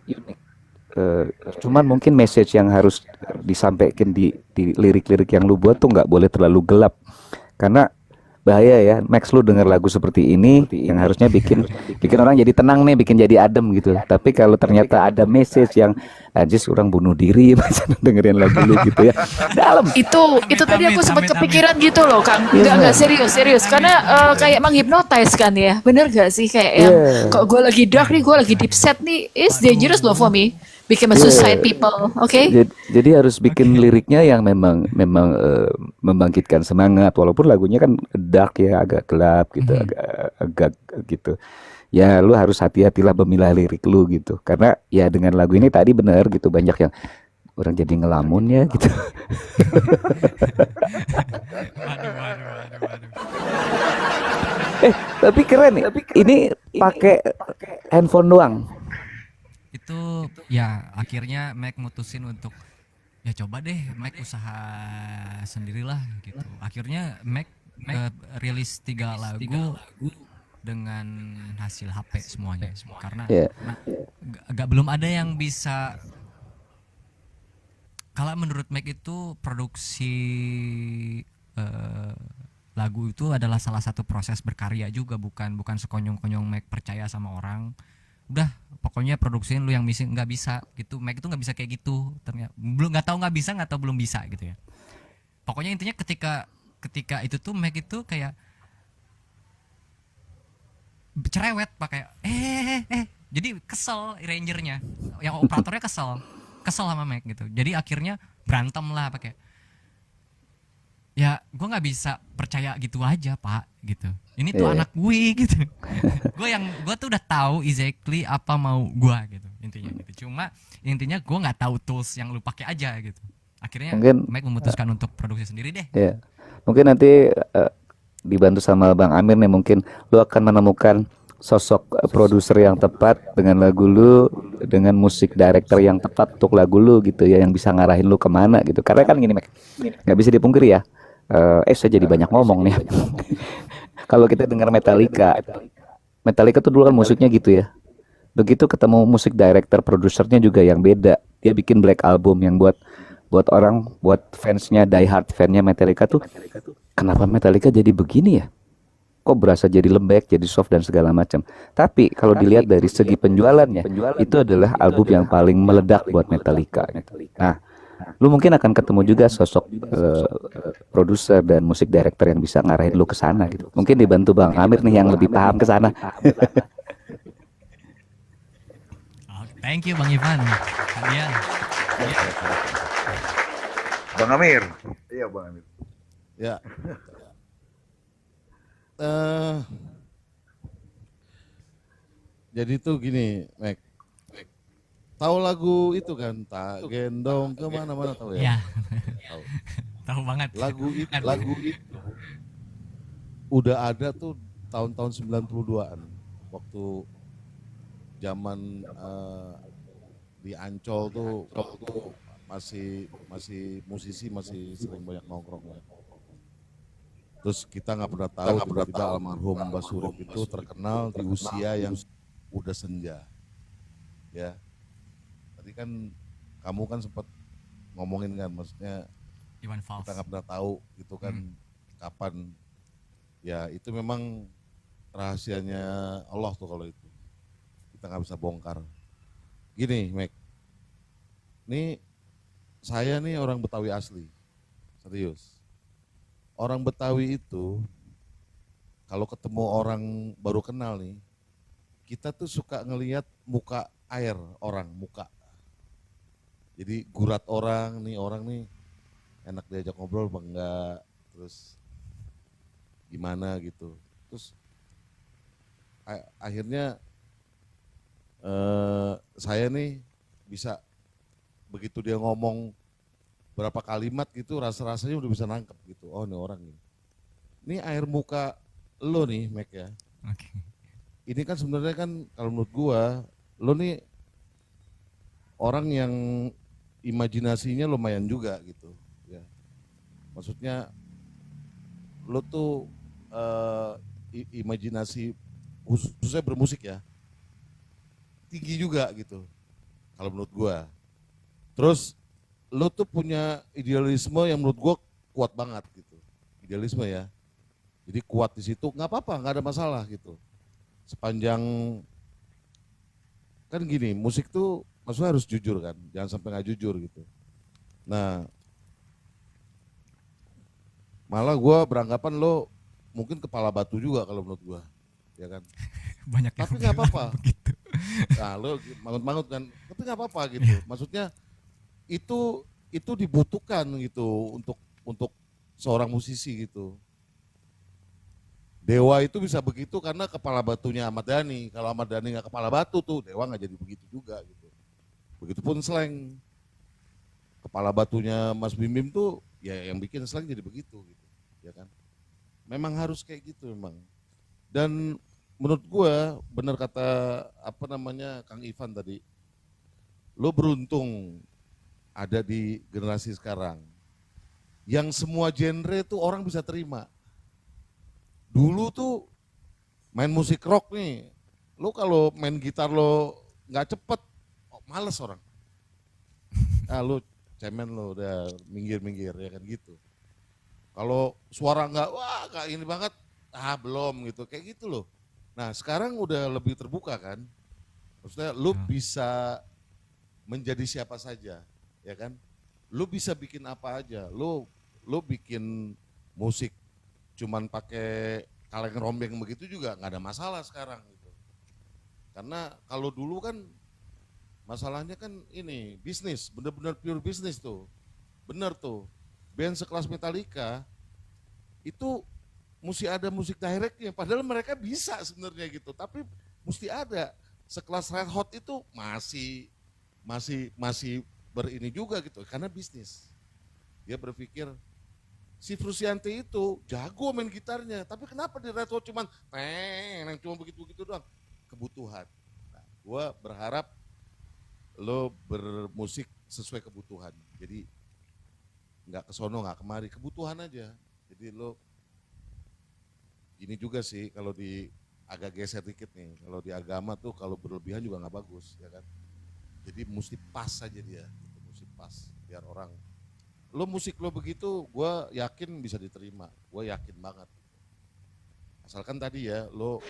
Cuman mungkin message yang harus disampaikan di lirik-lirik yang lu buat tuh nggak boleh terlalu gelap, karena bahaya ya Max, lu denger lagu seperti ini yang harusnya bikin orang jadi tenang nih, bikin jadi adem gitu. Tapi kalau ternyata ada message yang anjis orang bunuh diri macam dengerin lagu lu gitu ya dalam. Itu tadi aku sempat kepikiran gitu loh, Kang. Enggak serius karena kayak menghipnotis kan ya. Bener gak sih kayak yang kok gue lagi dark nih, gue lagi deep set nih, it's dangerous loh for me. Become a suicide people, oke? Jadi harus bikin liriknya yang memang membangkitkan semangat, walaupun lagunya kan dark ya, agak gelap gitu, agak gitu. Ya lu harus hati-hatilah memilah lirik lu gitu. Karena ya dengan lagu ini tadi bener gitu, banyak yang orang jadi ngelamun ya gitu. Tapi keren nih. Ini pakai handphone doang. Itu ya akhirnya Mac mutusin untuk ya coba deh Mac usaha sendirilah gitu. Akhirnya Mac rilis 3 lagu dengan hasil HP semuanya, karena belum ada yang bisa. Kalau menurut Mac itu produksi lagu itu adalah salah satu proses berkarya juga, bukan sekonyong-konyong Mac percaya sama orang udah pokoknya produksiin lu yang nggak bisa gitu. Mac itu nggak bisa kayak gitu, ternyata nggak tahu belum bisa gitu ya. Pokoknya intinya ketika itu tuh Mac itu kayak cerewet pakai jadi kesel rangernya, yang operatornya kesel sama Mac gitu. Jadi akhirnya berantem lah pakai ya gue nggak bisa percaya gitu aja pak gitu. Ini tuh Iya, anak gue gitu. Gue tuh udah tahu exactly apa mau gue gitu intinya gitu. Cuma intinya gue nggak tahu tools yang lu pakai aja gitu. Akhirnya mungkin Mike memutuskan untuk produksi sendiri deh. ya, mungkin nanti dibantu sama Bang Amir nih, mungkin lu akan menemukan sosok produser yang tepat dengan lagu lu, dengan musik director yang tepat untuk lagu lu gitu ya, yang bisa ngarahin lu kemana gitu. Karena kan gini, Mek, nggak bisa dipungkiri ya. Saya jadi banyak ngomong nih. Kalau kita dengar Metallica, Metallica tuh dulu kan musiknya gitu ya. Begitu ketemu musik director, produsernya juga yang beda. Dia bikin Black Album yang buat buat orang, buat fansnya, die hard fansnya Metallica tuh, kenapa Metallica jadi begini ya? Kok berasa jadi lembek, jadi soft dan segala macam. Tapi kalau dilihat dari segi penjualannya, itu adalah album yang paling meledak buat Metallica. Nah, lu mungkin akan ketemu juga sosok produser dan musik director yang bisa ngarahin lu ke sana gitu. Mungkin dibantu Bang Amir nih yang lebih paham ke sana. Oh, thank you Bang Ivan. Kalian. Bang Amir. Iya Bang Amir. Ya. Eh, jadi tuh gini, Mac. Tahu lagu itu kan, tak gendong kemana-mana, tahu ya? Ya, Tahu. tahu banget. Lagu itu udah ada tuh tahun-tahun 92-an, waktu zaman di Ancol tuh, waktu masih musisi masih sering banyak nongkrong ya. Terus kita nggak pernah tahu tiba-tiba almarhum Mbah Surip itu terkenal di usia yang udah senja, ya. Tadi kan kamu kan sempat ngomongin kan, maksudnya Iwan Fals. kita nggak pernah tahu gitu kan kapan. Ya itu memang rahasianya Allah tuh kalau itu. Kita nggak bisa bongkar. Gini, Mek. Nih saya nih orang Betawi asli, serius. Orang Betawi itu kalau ketemu orang baru kenal nih, kita tuh suka ngelihat muka air orang, muka. Jadi gurat orang nih enak diajak ngobrol apa enggak, terus gimana gitu. Terus akhirnya saya nih bisa begitu dia ngomong berapa kalimat gitu rasa-rasanya udah bisa nangkep gitu. Oh ini orang nih. Ini air muka lo nih Mac ya. Oke. Ini kan sebenarnya kan kalau menurut gua lo nih orang yang imajinasinya lumayan juga gitu ya. Maksudnya lo tuh imajinasi khususnya bermusik ya tinggi juga gitu kalau menurut gua. Terus lo tuh punya idealisme yang menurut gua kuat banget gitu, idealisme ya. Jadi kuat di situ nggak apa-apa, nggak ada masalah gitu. Sepanjang kan gini, musik tuh maksudnya harus jujur kan, jangan sampai nggak jujur gitu. Nah, malah gua beranggapan lo mungkin kepala batu juga kalau menurut gua, ya kan. Banyak yang Tapi nggak bilang apa-apa. begitu. Nah, lo mangut-mangut kan, tapi nggak apa-apa gitu. Maksudnya itu dibutuhkan gitu untuk seorang musisi gitu. Dewa itu bisa begitu karena kepala batunya Ahmad Dhani. Kalau Ahmad Dhani nggak kepala batu tuh Dewa nggak jadi begitu juga gitu. Begitupun Slank, kepala batunya Mas Bim Bim tuh ya yang bikin Slank jadi begitu gitu, ya kan. Memang harus kayak gitu memang. Dan menurut gua benar kata apa namanya Kang Ivan tadi, lo beruntung ada di generasi sekarang yang semua genre tuh orang bisa terima. Dulu tuh main musik rock nih, lo kalau main gitar lo nggak cepet, oh, males orang. Lo cemen lo udah minggir-minggir ya kan gitu. Kalau suara nggak ini banget, belum gitu, kayak gitu loh. Nah sekarang udah lebih terbuka kan, maksudnya lo bisa menjadi siapa saja, ya kan? Lu bisa bikin apa aja, lu bikin musik cuman pakai kaleng rombeng begitu juga nggak ada masalah sekarang gitu. Karena kalau dulu kan masalahnya kan ini bisnis, bener-bener pure bisnis tuh, bener tuh. Band sekelas Metallica itu mesti ada musik directnya, padahal mereka bisa sebenarnya gitu, tapi mesti ada. Sekelas Red Hot itu masih berini juga gitu, karena bisnis. Dia berpikir si Frusciante itu jago main gitarnya, tapi kenapa di Red Hot cuma begitu-begitu doang? Kebutuhan. Nah, gue berharap lo bermusik sesuai kebutuhan. Jadi nggak kesono nggak kemari, kebutuhan aja. Jadi lo ini juga sih kalau di agak geser dikit nih, kalau di agama tuh kalau berlebihan juga nggak bagus, ya kan? Jadi mesti pas aja dia, gitu, mesti pas biar orang. Lo musik lo begitu, gue yakin bisa diterima, gue yakin banget. Asalkan tadi ya, lo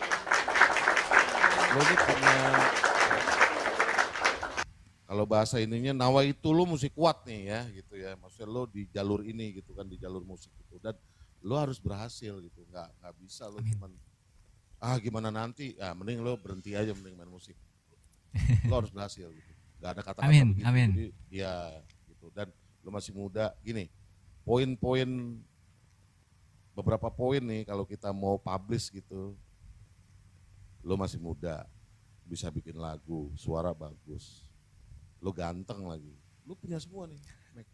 ini punya, kalau bahasa ininya nawa itu lo mesti kuat nih ya, gitu ya. Maksudnya lo di jalur ini gitu kan, di jalur musik gitu. Dan lo harus berhasil gitu, nggak bisa lo cuman gimana nanti, mending lo berhenti aja mending main musik. Lo harus berhasil gitu. Gak ada kata-kata begitu. Jadi ya gitu. Dan lo masih muda, gini, poin-poin, beberapa poin nih kalau kita mau publish gitu, lo masih muda, bisa bikin lagu, suara bagus, lo ganteng lagi, lo punya semua nih, Mac.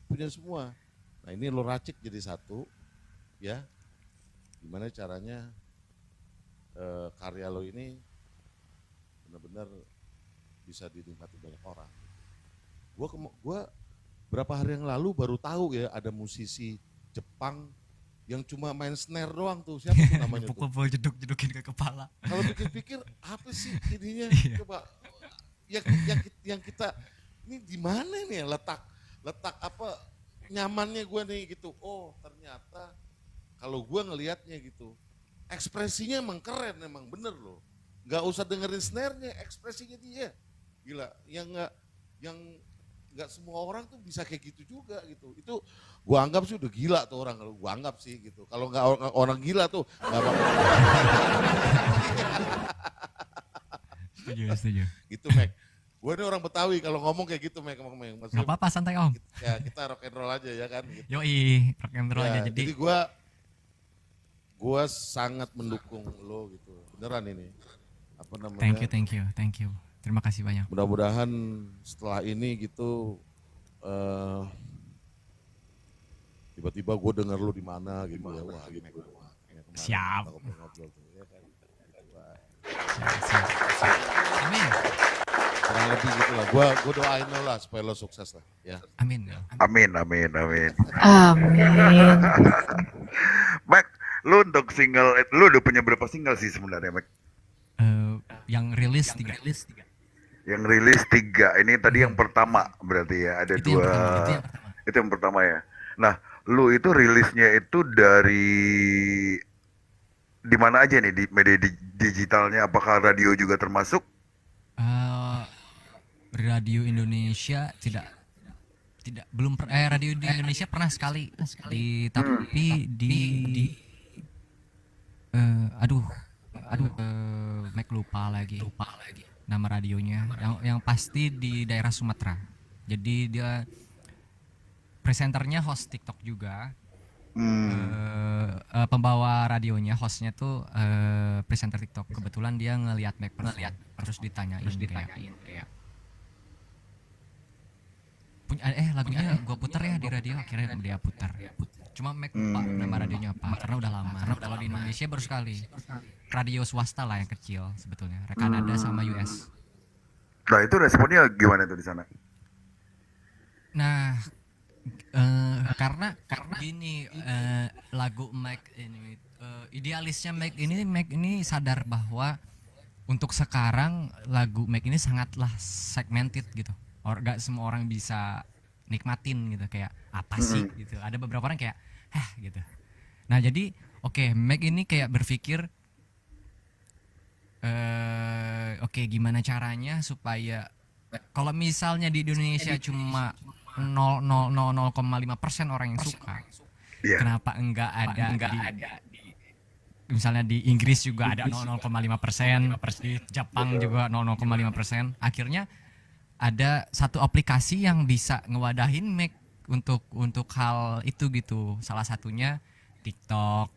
Punya semua. Nah ini lo racik jadi satu, ya, gimana caranya karya lo ini benar-benar bisa dinikmati banyak orang. Gua berapa hari yang lalu baru tahu ya ada musisi Jepang yang cuma main snare doang tuh, siapa tuh namanya tuh? Pukul jeduk-jedukin ke kepala. Kalau pikir-pikir apa sih ininya? Coba yang kita ini di mana nih letak apa nyamannya gue nih gitu. Oh ternyata kalau gue ngelihatnya gitu, ekspresinya emang keren, emang bener loh. Nggak usah dengerin snare-nya, ekspresinya dia gila. Yang nggak semua orang tuh bisa kayak gitu juga gitu. Itu gua anggap sih udah gila tuh orang, kalau gua anggap sih gitu. Kalau nggak orang gila tuh nggak bakal. Setuju. Gitu Mac. Gue ini orang Betawi kalau ngomong kayak gitu Mac. Gak apa-apa, santai Om. Ya kita rock and roll aja ya kan. Gitu. Yoi, rock and roll Ya, aja. Jadi gua sangat mendukung lo gitu. Beneran ini. Apa namanya? thank you. Terima kasih banyak. Mudah-mudahan setelah ini gitu tiba-tiba gue denger lu di mana gitu ya. Wah, ini Siap. Ngobrol tuh, ya kan? Gitu, Siap. Amin. kurang lebih gitu lah. Gue doain lo lah supaya lo sukses lah. Ya. Amin. Amin. Amin. Mac, lu untuk single, lu udah punya berapa single sih sebenarnya, Mac? Yang rilis 3. Yang rilis 3, ini tadi yang pertama berarti ya, ada Itu yang 2. pertama. Itu yang pertama ya. Nah, lu itu rilisnya itu dari di mana aja nih, di media digitalnya? Apakah radio juga termasuk? Radio Indonesia radio di Indonesia pernah sekali tapi Mac lupa lagi nama radionya, yang pasti di daerah Sumatera. Jadi dia presenternya host TikTok juga. Pembawa radionya, hostnya tuh presenter TikTok. Kebetulan dia ngelihat Mac terus ditanyain kayak lagunya gue puter ya di radio, akhirnya dia putar. Cuma Mac lupa nama radionya apa karena udah lama. Kalau di Indonesia baru sekali. Radio swasta lah yang kecil sebetulnya, Kanada sama US. Nah, itu responnya gimana tuh di sana? Nah, karena gini, lagu Mac ini idealisnya Mac ini sadar bahwa untuk sekarang lagu Mac ini sangatlah segmented gitu. Gak semua orang bisa nikmatin gitu, kayak apa sih gitu. Ada beberapa orang kayak gitu. Nah jadi Mac ini kayak berpikir gimana caranya supaya kalau misalnya di Indonesia cuma 0,5% orang yang suka, kenapa enggak ada misalnya di Inggris juga ada 0,5%, di Jepang juga 0,5%. Akhirnya ada satu aplikasi yang bisa ngewadahin Mac untuk hal itu gitu. Salah satunya TikTok,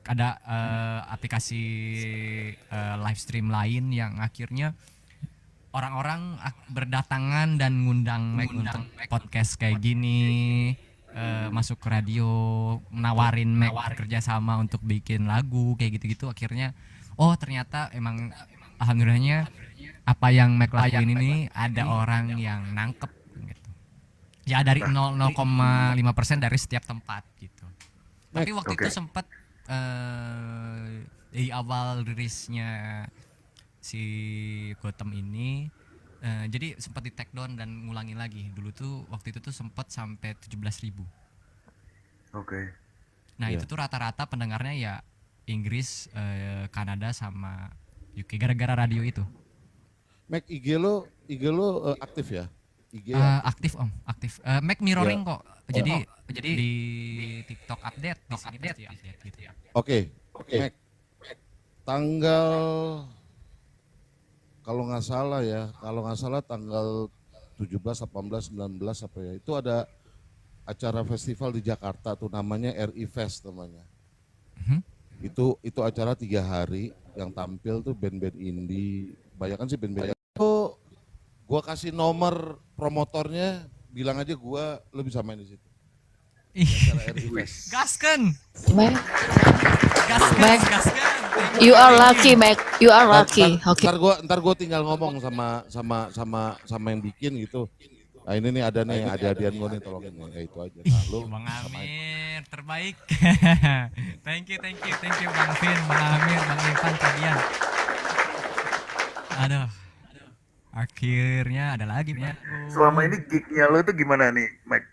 ada aplikasi live stream lain yang akhirnya orang-orang berdatangan dan ngundang Mac untuk podcast kayak gini, masuk ke radio, nawarin Mac kerjasama untuk bikin lagu kayak gitu-gitu. Akhirnya oh ternyata emang alhamdulillahnya apa yang Mac lakuin ini ada orang yang nangkep gitu. Ya dari 0,5% dari setiap tempat gitu. Tapi waktu itu sempat di awal rilisnya si Gotham ini, jadi sempat di take down dan ngulangin lagi. Dulu tuh waktu itu tuh sempat sampai 17.000. Oke. Nah itu tuh rata-rata pendengarnya ya Inggris, Kanada sama UK gara-gara radio itu. Mac IG lo aktif ya? IG ya? Aktif om, aktif. Mac mirroring kok. Jadi di TikTok update, di sini pasti update gitu ya. Oke. Mac, tanggal kalau nggak salah tanggal 17, 18, 19 apa ya, itu ada acara festival di Jakarta tuh namanya RI Fest namanya. Itu acara 3 hari yang tampil tuh band-band indie, banyak sih band-band. Itu gua kasih nomor promotornya, bilang aja lo bisa main di situ. Acara RI Fest. Gasken, Mac, gasken. you are lucky, Mac. You are lucky. Oke. Ntar gua tinggal ngomong sama yang bikin gitu. Nah ini nih ada hadiah gue nih, tolongin nih, kayak itu aja. Nah, lu Bang Amir terbaik. Thank you Bang Vin, Bang Amir, Bang Irfan kalian. Aduh. Akhirnya ada lagi Bang. Selama ini gignya lo itu gimana nih, Mac?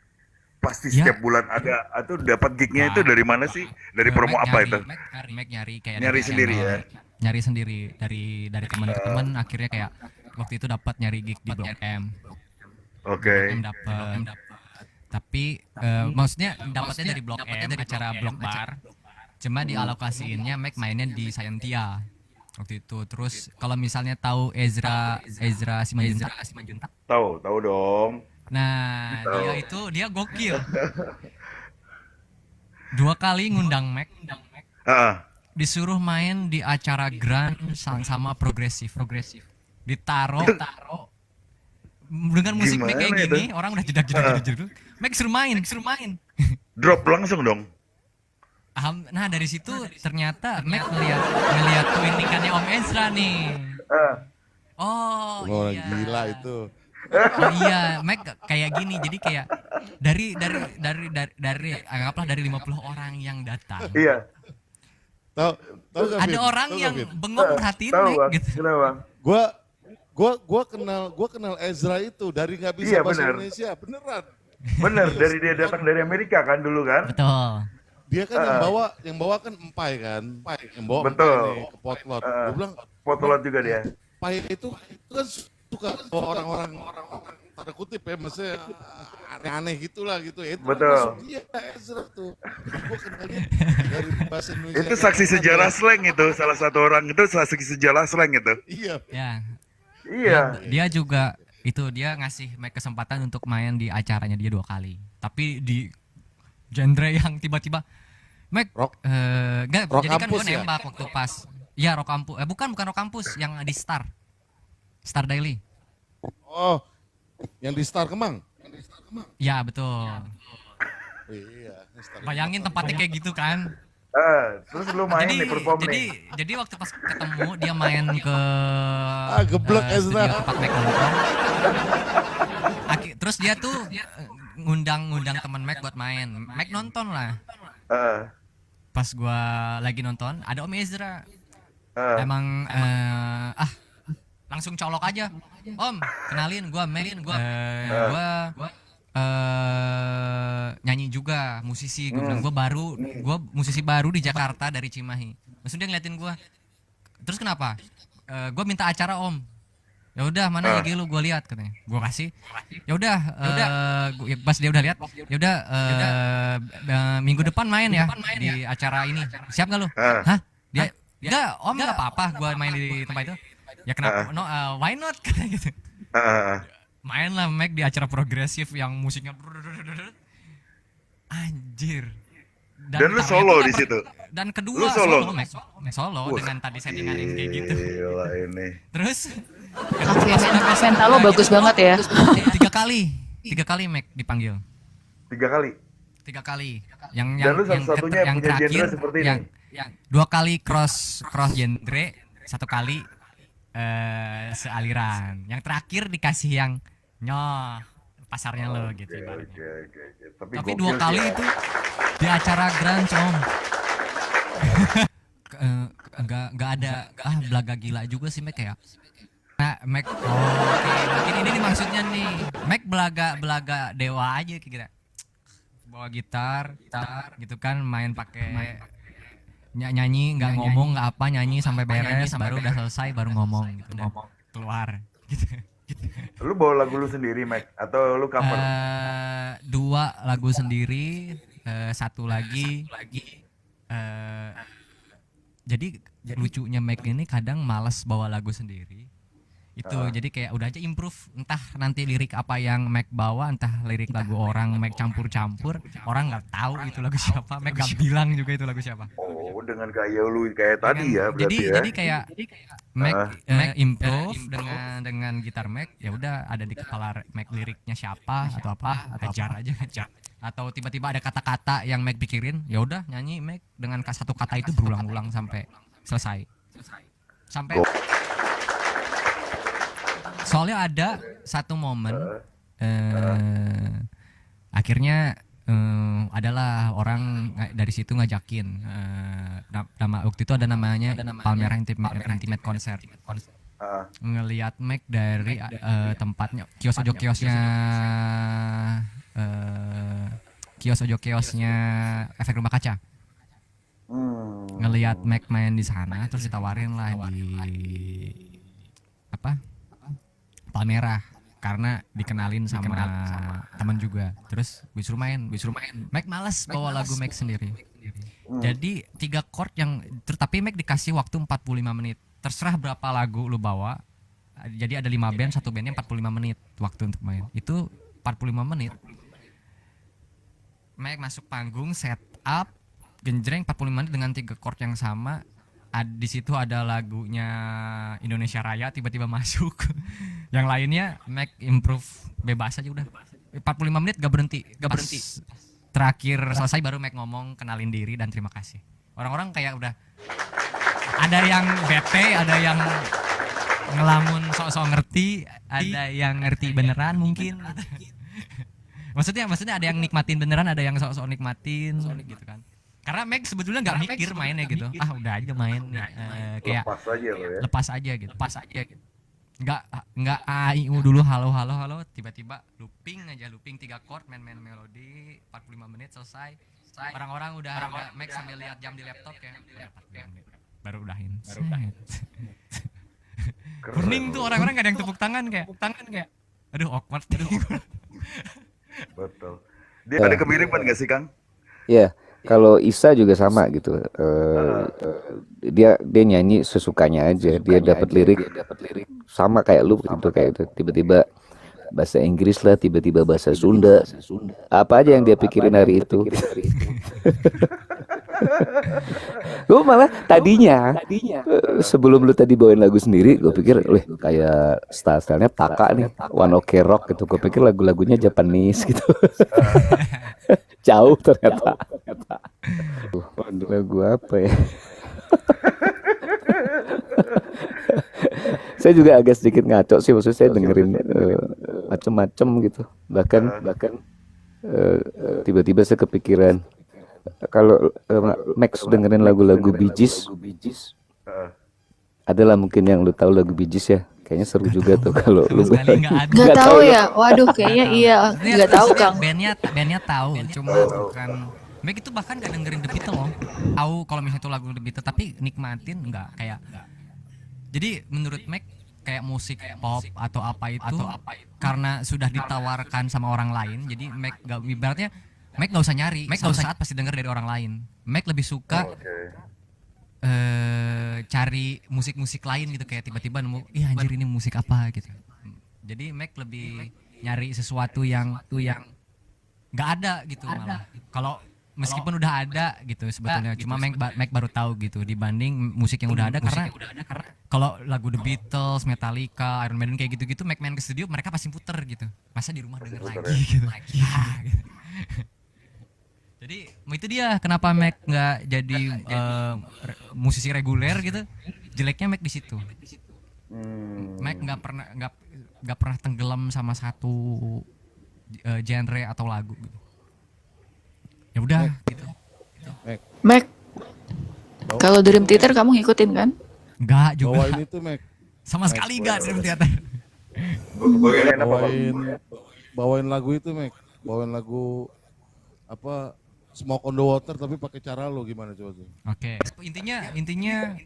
Pasti setiap bulan ada, atau dapat gignya itu dari mana sih? Dari promo Mac apa nyari, itu? Mac nyari kayak Nyari dari sendiri channel, ya? Nyari sendiri dari teman ke teman, akhirnya kayak waktu itu dapat nyari gig di Blok M. Oke. M dapat. Tapi maksudnya dapatnya dari Blok M, acara Blok Bar. Cuma dialokasiinnya Mac mainnya di Scientia waktu itu. Terus kalau misalnya tahu Ezra Simanjuntak. Tahu dong. Nah, dia gokil. 2 kali ngundang Mac. Disuruh main di acara Grand sama progresif. Ditaruh dengan musik Mac kayak gini, orang udah jedak. Mac suruh main. Drop langsung dong. Nah dari situ ternyata Mac ngeliat twinningannya Om Ezra nih. Oh iya. Gila itu. Oh iya, Mac kayak gini. Jadi kayak dari anggaplah dari 50 orang yang datang. Iya. Tahu Ada orang yang bengong perhatiin Mac gitu. Kenapa? Gua kenal Ezra itu dari nggak bisa bahasa Indonesia, beneran. Bener, dari dia datang dari Amerika kan dulu kan? Betul. Dia kan yang bawa kan empai kan, yang bawa Betul. empai nih, ke potlot. Gua bilang Potolot juga dia. empai itu kan suka bawa orang tanda kutip ya, maksudnya aneh-aneh gitulah gitu. Itu Betul. Dia Ezra tuh. Gua kenalnya dari bahasa Indonesia. Itu saksi sejarah slang itu, salah satu orang itu saksi sejarah slang itu. Iya. Ya. Iya. Dia juga dia ngasih Mac kesempatan untuk main di acaranya dia 2 kali. Tapi di genre yang tiba-tiba Mac Rock jadi kan kampus gue nembak waktu pas. Ya rock kampus. Bukan rock kampus, yang di Star Daily. Oh, yang di Star Kemang. Ya betul. Iya. Star Bayangin tempatnya kayak gitu kan. Terus lu main nih perform nih. Jadi waktu pas ketemu dia main ke geblek studio Ezra. tempat Mac nongkrong. Terus dia tuh ngundang teman Mac buat main. Mac nonton lah. Pas gua lagi nonton ada Om Ezra. Emang langsung colok aja. Om, kenalin gua Mac. Gua nyanyi juga, musisi. Gue bilang gue musisi baru di Jakarta dari Cimahi. Terus dia ngeliatin gue. Terus kenapa? Gue minta acara Om. Ya udah, mana IG lu, gue lihat katanya. Gue kasih. Ya udah, pas dia udah lihat. Ya udah, minggu depan main ya di acara ini. Siap nggak lu? Hah? Dia enggak, Om nggak apa-apa. Gue main di tempat itu. Ya kenapa? No, why not? Katanya gitu. Main lah Mac di acara progresif yang musiknya Anjir. Dan lu gitarnya solo tuh di nggak situ. Dan kedua Lu solo? Mac. Solo Wah, dengan tadi settingan yang kayak gitu. Gila ini. Terus Mental lo bagus banget ya. 3 kali Mac dipanggil. 3 kali. 3 kali. Dan lu satu-satunya yang punya genre seperti ini. yang 2 kali cross genre, 1 kali sealiran. Yang terakhir dikasih yang nyoh pasarnya lo gitu ibaratnya. Oke. Tapi gokil 2 sih kali ya. itu di acara grunge om. Nggak ada belaga gila juga sih Mac ya. Nah, Mac, oke. Mungkin ini nih maksudnya nih. Mac belaga dewa aja kira. Bawa gitar gitu kan, main pakai nyanyi, nggak ngomong, nggak apa, nyanyi sampai beres, baru udah selesai, baru ngomong gitu, dan keluar gitu. Lu bawa lagu lu sendiri, Mac, atau lu cover? 2 lagu sendiri, 1 lagi. Jadi lucunya Mac ini kadang malas bawa lagu sendiri. Itu jadi kayak udah aja improve, entah nanti lirik apa yang Mac bawa, entah lirik lagu orang Mac campur-campur, orang nggak tahu itu lagu siapa, Mac nggak bilang juga itu lagu siapa. Oh, dengan gaya lu kayak tadi ya berarti ya. Jadi kayak Mac improve dengan gitar Mac, ya udah ada di kepala Mac liriknya siapa atau apa, ajar aja. Atau tiba-tiba ada kata-kata yang Mac pikirin, ya udah nyanyi Mac dengan satu kata itu berulang-ulang sampai selesai. Sampai soalnya ada satu momen akhirnya adalah orang dari situ ngajakin nama waktu itu ada namanya Palmera Intimate Concert. Ngelihat Mac dari tempatnya kios ojo kiosnya Efek Rumah Kaca. Ngelihat Mac main di sana, terus ditawarin lah di apa Palmera karena dikenalin sama teman juga. Terus gue suruh main. Mac malas bawa lagu Mac sendiri. Jadi 3 chord yang tapi Mac dikasih waktu 45 menit. Terserah berapa lagu lu bawa. Jadi ada 5 band, 1 bandnya 45 menit waktu untuk main. Itu 45 menit. Mac masuk panggung, set up, genjreng 45 menit dengan 3 chord yang sama. Di situ ada lagunya Indonesia Raya tiba-tiba masuk. Yang lainnya Mac improve bebas aja udah. 45 menit gak berhenti. Terakhir selesai baru Mac ngomong kenalin diri dan terima kasih. Orang-orang kayak udah ada yang bete, ada yang ngelamun sok-sok ngerti, ada yang ngerti beneran mungkin. Maksudnya ada yang nikmatin beneran, ada yang sok-sok nikmatin gitu kan. Karena Mac sebetulnya nggak mikir mainnya gitu. Udah aja main kayak lepas aja gitu. Nggak AIU dulu halo tiba-tiba looping 3 chord main melodi 45 menit selesai. Orang-orang udah Mac sambil lihat jam di laptop kayak 45 menit. Baru udahin. Kuning tuh orang-orang nggak ada yang tepuk tangan kayak aduh awkward. Betul. Dia ada kemiripan nggak sih, Kang? Ya, kalau Isa juga sama gitu. Dia nyanyi sesukanya aja. Dia dapat lirik sama kayak lu gitu kayak itu. Tiba-tiba bahasa Inggris lah, tiba-tiba bahasa Sunda. Apa aja yang dia pikirin hari itu. Gue malah tadinya sebelum lu tadi bawain lagu sendiri, gue pikir, kayak stylenya Taka nih, One Ok Rock gitu. Gue pikir lagu-lagunya Japanese gitu. Jauh ternyata. Lagu apa ya? Saya juga agak sedikit ngaco sih, maksudnya saya dengerin macem-macem gitu. Bahkan tiba-tiba saya kepikiran kalau Max dengerin lagu-lagu Bee Gees, adalah mungkin yang lu tahu lagu Bee Gees ya. Kayaknya seru juga tuh kalau lu nggak tahu ya. Waduh, kayaknya iya nggak tahu Kang. Bandnya tahu, cuma bukan Mac itu bahkan gak dengerin The Beatles loh. Tahu kalau misalnya itu lagu The Beatles tapi nikmatin enggak kayak. Jadi menurut Mac kayak musik pop atau apa itu karena sudah ditawarkan sama orang lain, jadi Mac gak ibaratnya Mac gak usah nyari, Mac gak usah saat pasti denger dari orang lain. Mac lebih suka cari musik-musik lain gitu, kayak tiba-tiba nemu, anjir ini musik apa gitu. Jadi Mac lebih nyari sesuatu yang nggak ada gitu malah. Kalau meskipun udah ada gitu sebetulnya, cuma Mac baru tahu gitu dibanding musik yang udah ada, karena kalau lagu The Beatles, Metallica, Iron Maiden kayak gitu-gitu, Mac main ke studio mereka pasti puter gitu. Masa di rumah denger lagi gitu. Gitu. Jadi itu dia kenapa Mac nggak jadi musisi reguler gitu. Jeleknya Mac di situ. Mac nggak pernah tenggelam sama satu genre atau lagu gitu. Ya udah gitu. Mac, kalau Dream Theater kamu ngikutin kan? Enggak juga. Bawain itu Mac. Sama sekali enggak Dream Theater. Bawain lagu itu Mac. Bawain lagu apa Smoke on the Water tapi pakai cara lo gimana coba tuh. Oke. Intinya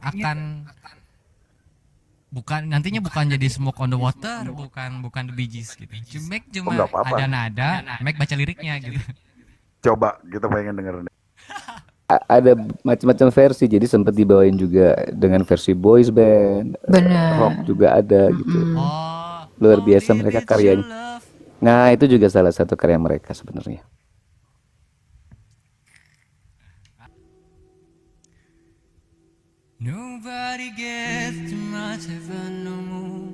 akan bukan jadi Smoke on the Water, bukan The Bee Gees gitu. Mac cuma nggak apa-apa. ada nada, Mac baca liriknya gitu. Coba kita pengen denger nih. Ada macam-macam versi, jadi sempat dibawain juga dengan versi boys band, Bener. rock juga ada gitu. Oh, Luar biasa only mereka with karyanya. your love. Nah, itu juga salah satu karya mereka sebenarnya. Nobody gets too much of a no more.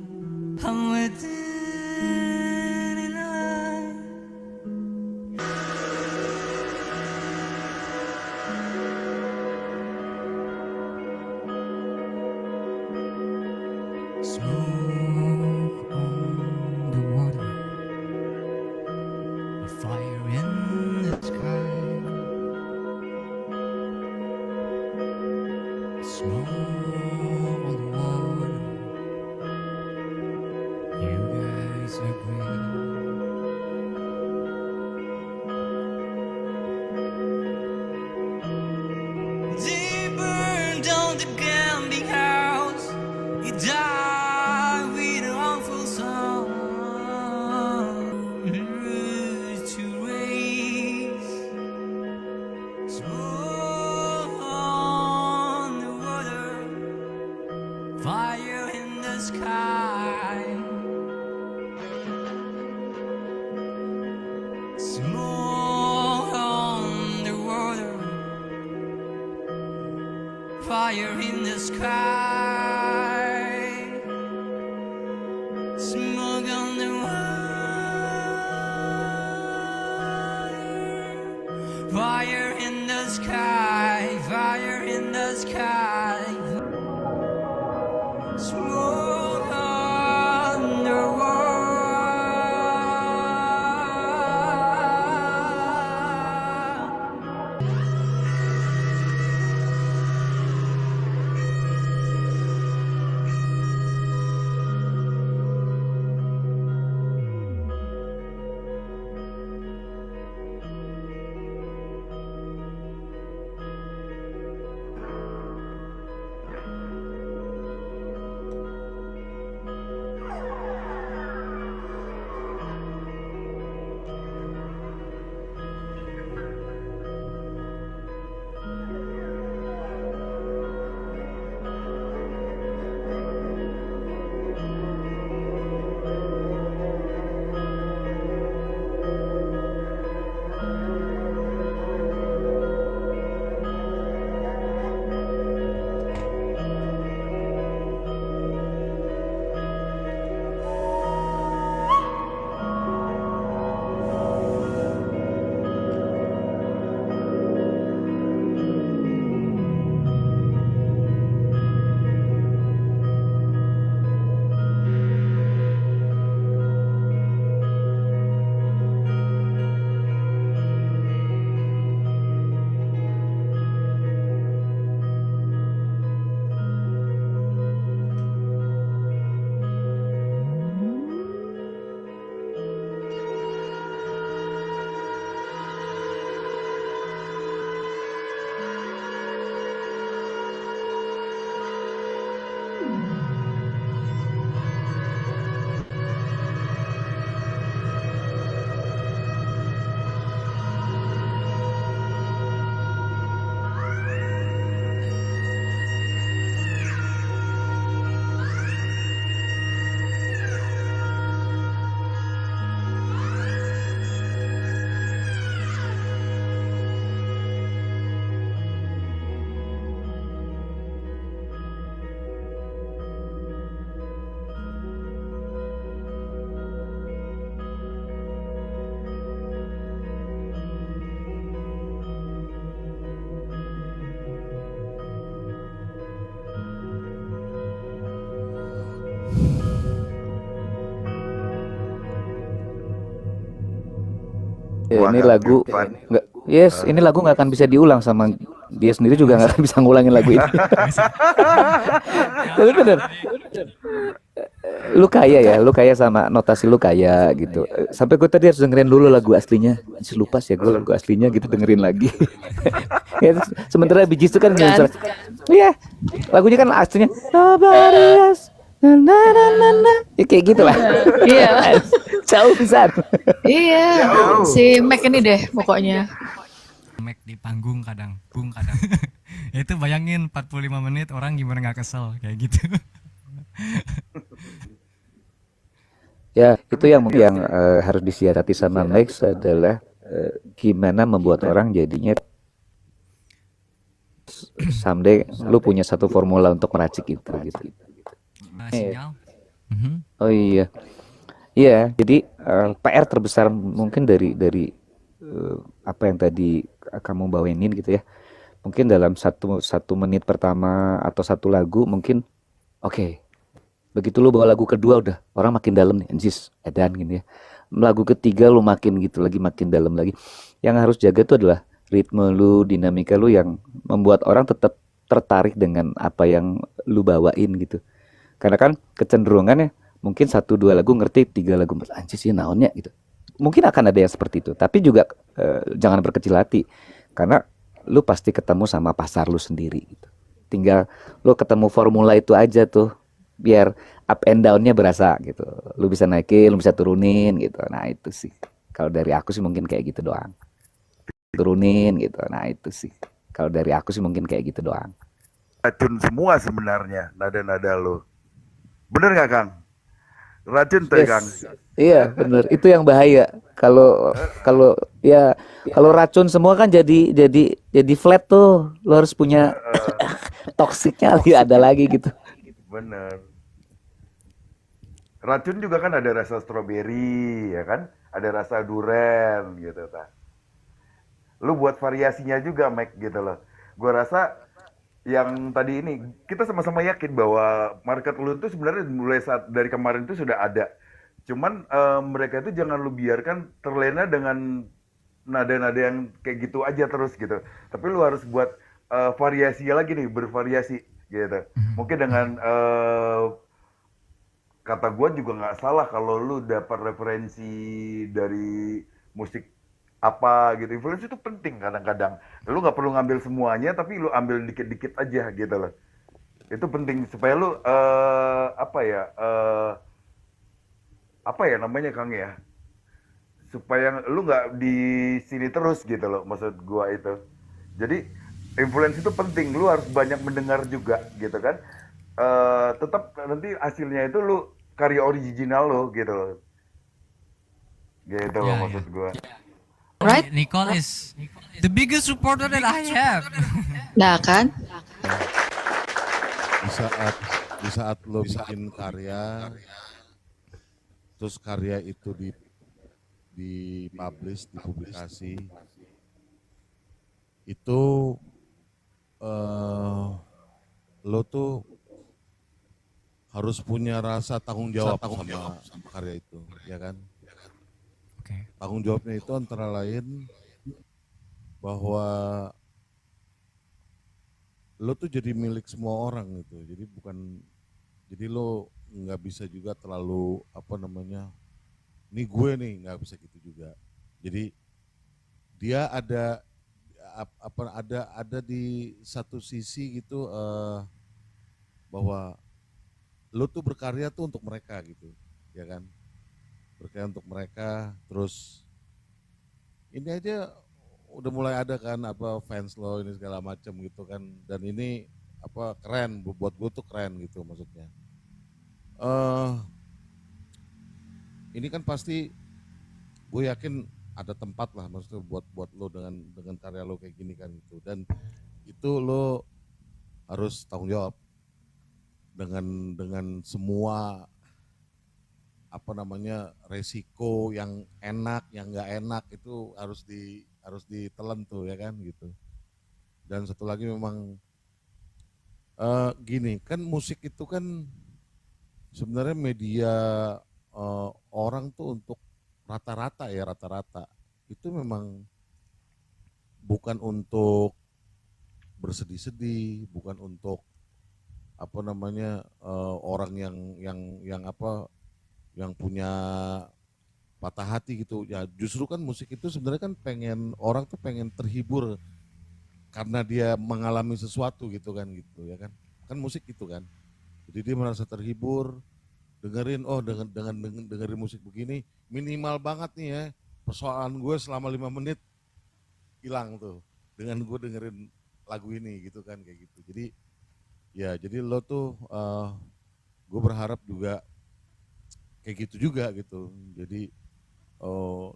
I'm within and I. Smoke on the water, a fire in the sky. Smoke on the water. You guys agree? They burned down the gambling house. He died with an awful song. To raise smoke on the water, fire in the sky. Smoke on the water, fire in the sky. Smoke on the water, fire in the sky, fire in the sky. Smoke on the water. Ya, gua ini Kang lagu Irfan. nggak, yes, ini lagu nggak akan bisa diulang sama dia sendiri juga nggak akan bisa ngulangin lagu ini. Ya Tapi udah bener, jadi lu kaya sama notasi lu kaya gitu. Sampai gue tadi harus dengerin dulu lagu aslinya. Anjir, lupa sih ya gue lagu aslinya gitu dengerin lagi. Ya, sementara Bee Gees itu kan Kan? misalnya, iya, lagunya kan aslinya Nobody else. Na, na, na, na, na. Ya, kayak gitu lah. Iya. Jauh besar. Iya. Jauh. Si Mac ini deh pokoknya. Mac di panggung kadang, bung kadang. Ya itu bayangin 45 menit orang gimana nggak kesel kayak gitu. Ya, itu yang harus disiasati sama Max adalah gimana membuat orang jadinya someday lu punya satu formula untuk meracik itu gitu. Sinyal. Mhm. Oh iya. Iya, jadi PR terbesar mungkin dari apa yang tadi kamu bawainin gitu ya. Mungkin dalam satu menit pertama atau satu lagu mungkin oke. Begitu lu bawa lagu kedua udah orang makin dalam nih, anjis, edan gini ya. Lagu ketiga lu makin gitu lagi makin dalam lagi. Yang harus jaga tuh adalah ritme lu, dinamika lu yang membuat orang tetap tertarik dengan apa yang lu bawain gitu. Karena kan kecenderungannya mungkin satu dua lagu ngerti, tiga lagu anjir sih naonnya gitu. Mungkin akan ada yang seperti itu, tapi juga jangan berkecil hati karena lu pasti ketemu sama pasar lu sendiri gitu. Tinggal lu ketemu formula itu aja tuh biar up and down-nya berasa gitu. Lu bisa naikin, lu bisa turunin gitu. Nah, itu sih. Kalau dari aku sih mungkin kayak gitu doang. Turunin gitu. Nah, itu sih. Kalau dari aku sih mungkin kayak gitu doang. Racun semua sebenarnya nada-nada lo. Bener nggak Kang? Racun tuh Kang. Yes. Iya, bener. Itu yang bahaya. Kalau kalau ya kalau racun semua kan jadi flat tuh. Lo harus punya toksiknya lagi ada lagi gitu. Bener. Racun juga kan ada rasa stroberi, ya kan? Ada rasa duren gitu, ta. Lu buat variasinya juga, Mac, gitu loh. Gua rasa yang tadi ini kita sama-sama yakin bahwa market lu itu sebenarnya mulai saat dari kemarin itu sudah ada. Cuman mereka itu jangan lu biarkan terlena dengan nada-nada yang kayak gitu aja terus gitu. Tapi lu harus buat variasi lagi nih, bervariasi gitu. Mungkin dengan kata gue juga nggak salah kalau lu dapat referensi dari musik apa gitu. Influence itu penting kadang-kadang. Lu nggak perlu ngambil semuanya, tapi lu ambil dikit-dikit aja gitu loh. Itu penting supaya lu apa ya namanya Kang ya? Supaya lu nggak di sini terus gitu loh maksud gua itu. Jadi influence itu penting, lu harus banyak mendengar juga gitu kan. Tetap nanti hasilnya itu lu karya original lo gitu loh. Gitu loh Ya, ya. maksud gua. Right? Nicole is the biggest supporter that I have. Nah kan? Di saat lo bikin karya, terus karya itu dipublikasi, itu lo tuh harus punya rasa tanggung jawab sama karya itu, ya kan? Oke. Tanggung jawabnya itu antara lain bahwa lo tuh jadi milik semua orang gitu. Jadi lo nggak bisa juga terlalu ini gue nih, nggak bisa gitu juga. Jadi dia ada di satu sisi gitu bahwa lo tuh berkarya tuh untuk mereka gitu, ya kan? Berkarya untuk mereka, terus ini aja udah mulai ada kan fans lo ini segala macam gitu kan, dan ini keren buat gue tuh keren gitu maksudnya. Ini kan pasti gue yakin ada tempat lah maksudnya buat lo dengan karya lo kayak gini kan gitu, dan itu lo harus tanggung jawab dengan semua resiko yang enak yang nggak enak itu harus ditelan tuh ya kan gitu. Dan satu lagi memang gini kan, musik itu kan sebenarnya media orang tuh untuk rata-rata itu memang bukan untuk bersedih-sedih, bukan untuk apa namanya orang yang apa yang punya patah hati gitu. Ya justru kan musik itu sebenarnya kan pengen orang tuh pengen terhibur karena dia mengalami sesuatu gitu ya kan. Kan musik gitu kan. Jadi dia merasa terhibur, dengerin oh dengerin musik begini minimal banget nih ya. Persoalan gue selama 5 menit hilang tuh dengan gue dengerin lagu ini gitu kan kayak gitu. Jadi lo tuh gue berharap juga kayak gitu juga gitu. Jadi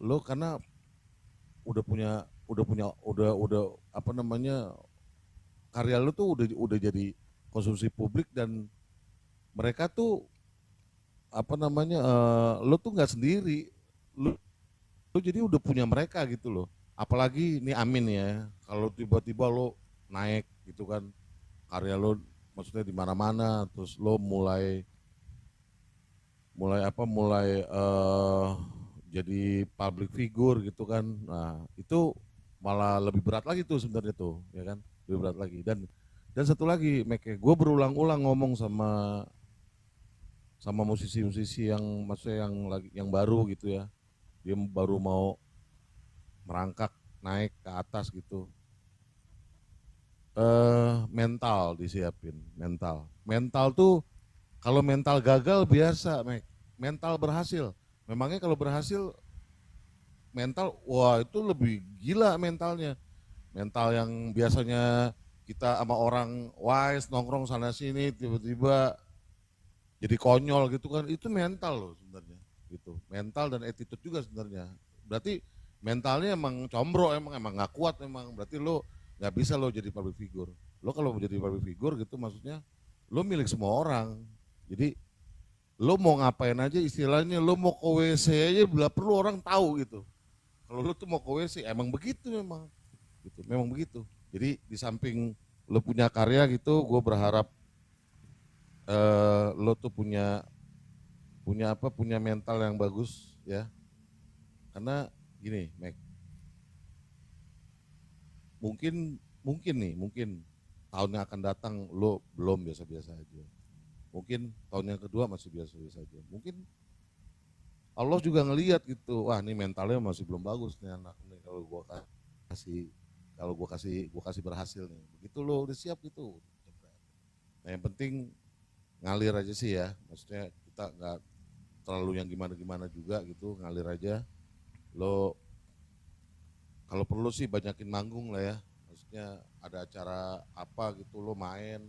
lo karena udah apa namanya karya lo tuh udah jadi konsumsi publik dan mereka tuh apa namanya lo tuh nggak sendiri, lo jadi udah punya mereka gitu loh. Apalagi ini Amin ya, kalau tiba-tiba lo naik gitu kan karya lo maksudnya di mana-mana terus lo mulai mulai apa mulai jadi public figure gitu kan. Nah, itu malah lebih berat lagi tuh sebenarnya tuh, ya kan? Lebih berat lagi. Dan satu lagi, Meke, gue berulang-ulang ngomong sama musisi-musisi yang maksudnya yang baru gitu ya. Dia baru mau merangkak naik ke atas gitu. Mental disiapin, mental. Mental tuh kalau mental gagal biasa, Mek. Mental berhasil. Memangnya kalau berhasil mental, wah itu lebih gila mentalnya. Mental yang biasanya kita sama orang wise nongkrong sana sini tiba-tiba jadi konyol gitu kan, itu mental loh sebenarnya. Gitu. Mental dan attitude juga sebenarnya. Berarti mentalnya emang combro, emang nggak kuat emang. Berarti lo nggak bisa lo jadi public figure. Lo kalau mau jadi public figure gitu maksudnya lo milik semua orang. Jadi lo mau ngapain aja istilahnya, lo mau ke WC aja bila perlu orang tahu gitu. Kalau lo tuh mau ke WC emang begitu memang gitu, memang begitu. Jadi di samping lo punya karya gitu, gue berharap lo tuh punya punya apa punya mental yang bagus ya. Karena gini, Mac, mungkin tahun yang akan datang lo belum biasa-biasa aja. Mungkin tahun yang kedua masih biasa-biasa aja. Mungkin Allah juga ngelihat gitu, wah ini mentalnya masih belum bagus nih anak nih kalau kasih gua kasih berhasil nih. Begitu lo udah siap gitu. Nah yang penting ngalir aja sih ya, maksudnya kita nggak terlalu yang gimana-gimana juga gitu, ngalir aja. Lo kalau perlu sih banyakin manggung lah ya, maksudnya ada acara apa gitu lo main,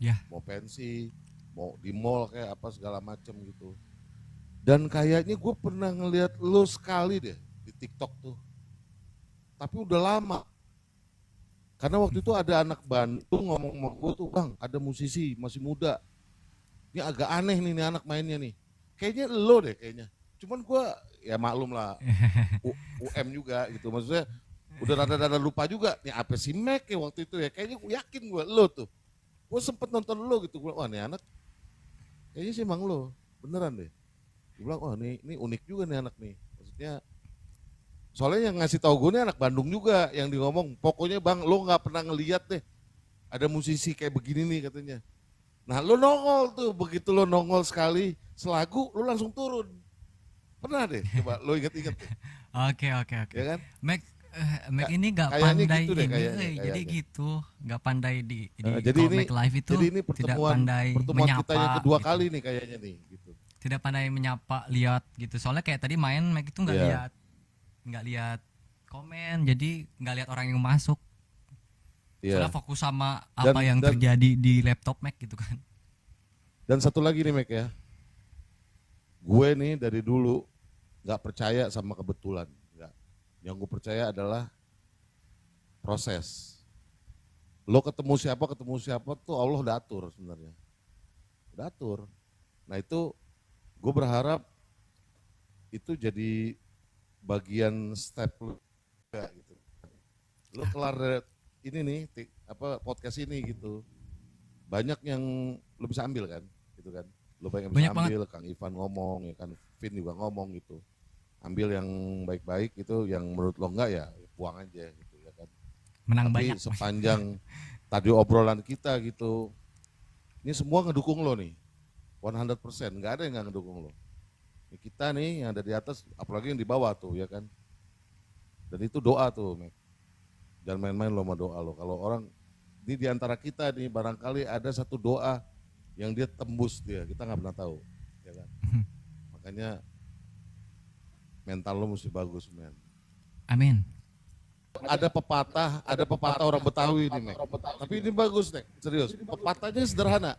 Ya, mau pensi, mau di mall kayak apa segala macem gitu. Dan kayaknya gue pernah ngeliat lo sekali deh di TikTok tuh, tapi udah lama. Karena waktu itu ada anak Bandung ngomong sama gue tuh, bang ada musisi masih muda, ini agak aneh nih anak mainnya nih. Kayaknya lo deh kayaknya. Cuman gue ya maklum lah UM juga gitu, maksudnya udah rada-rada lupa juga nih apa si Mac ya waktu itu ya. Kayaknya gue yakin gue lo tuh. Gue sempet nonton lo gitu, gue wah nih anak kayaknya sih emang lo, beneran deh. Gue bilang, oh ini unik juga nih anak nih. Maksudnya, soalnya yang ngasih tahu gue nih anak Bandung juga, yang di ngomong, pokoknya bang lo nggak pernah ngeliat deh, ada musisi kayak begini nih katanya. Nah lo nongol tuh, begitu lo nongol sekali, selagu lo langsung turun. Pernah deh, coba lo inget-inget deh, oke. ya kan? Mac ini gak Kayaknya pandai gitu deh, ini, jadi kayaknya. gitu, gak pandai di Jadi kalau ini, Mac live itu jadi ini tidak pertemuan pandai pertemuan kita yang menyapa kedua gitu, kali nih kayaknya nih, gitu. tidak pandai menyapa, lihat gitu. Soalnya kayak tadi main Mac itu Iya. nggak lihat komen, jadi nggak lihat orang yang masuk. Soalnya Iya. fokus sama apa Dan yang dan terjadi di laptop Mac gitu kan. dan satu lagi nih Mek ya, gue nih dari dulu nggak percaya sama kebetulan, nggak. Yang gue percaya adalah proses. Lo ketemu siapa tuh Allah udah atur sebenarnya, udah atur. Nah itu gue berharap itu jadi bagian step lo juga gitu. Lo kelar ini nih apa podcast ini gitu, banyak yang lo bisa ambil kan, gitu kan. Lo banyak yang bisa Banyak banget. ambil, Kang Ivan ngomong, ya kan, Vin juga ngomong gitu. ambil yang baik-baik gitu, yang menurut lo enggak ya buang aja gitu ya kan. Menang Tapi banyak. sepanjang tadi obrolan kita gitu, ini semua ngedukung lo nih, 100%, nggak ada yang nggak ngedukung lo. Ini kita nih yang ada di atas, apalagi yang di bawah tuh ya kan. Dan itu doa tuh, Mek. Jangan main-main lo sama doa lo. Kalau orang di antara kita nih barangkali ada satu doa yang dia tembus dia, kita nggak pernah tahu, ya kan. Makanya mental lo mesti bagus, men. Amin. Ada pepatah orang Betawi nih, Mek. Tapi ini bagus, Nek. Serius. Pepatahnya sederhana.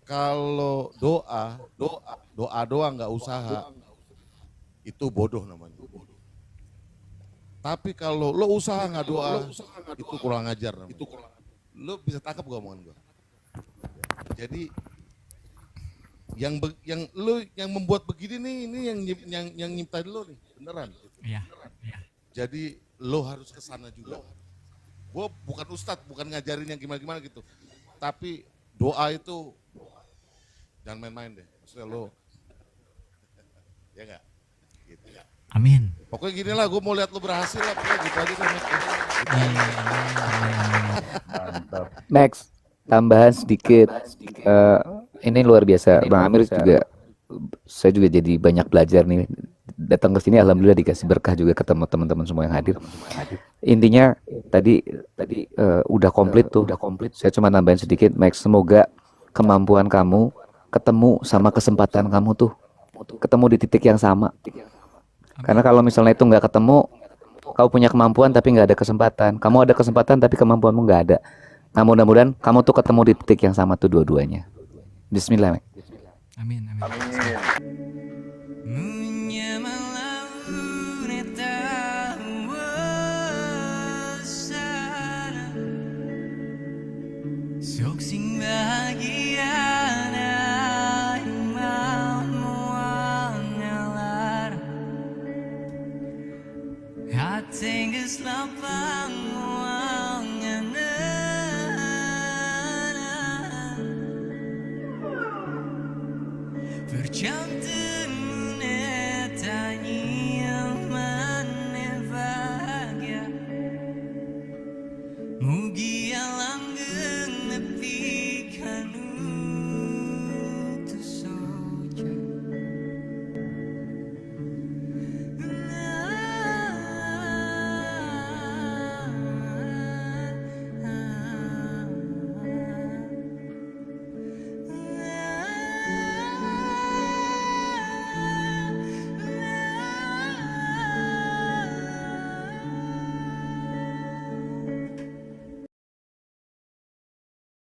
Kalau doa nggak usaha, itu bodoh namanya. Tapi kalau lo usaha nggak doa, itu kurang ajar namanya. Lo bisa tangkap gak omongan gue? Jadi yang membuat begini nih, ini yang nyiptain lo nih, beneran. Iya. Iya. Jadi lo harus kesana juga. Gue bukan ustadz, bukan ngajarin yang gimana-gimana gitu. Tapi doa itu jangan main-main deh. Maksudnya lo, ya nggak? Gitu. Amin. Pokoknya gini lah, gue mau lihat lo berhasil lah. Pokoknya gitu aja deh. Mantap. Max, tambahan sedikit. Ini luar biasa. Bang Amir juga, saya juga jadi banyak belajar nih. Datang ke sini, alhamdulillah dikasih berkah juga ketemu teman-teman semua yang hadir. Intinya tadi udah komplit tuh. Saya cuma nambahin sedikit, Max. Semoga kemampuan kamu ketemu sama kesempatan kamu tuh, ketemu di titik yang sama. Karena kalau misalnya itu nggak ketemu, kau punya kemampuan tapi nggak ada kesempatan. Kamu ada kesempatan tapi kemampuanmu nggak ada. Nah, mudah-mudahan kamu tuh ketemu di titik yang sama tuh dua-duanya. Bismillah, Mek. Amin. Amin. Munya malam neta wasana sok sing bahagia na imam muangalar hati geus lapang muangana berjam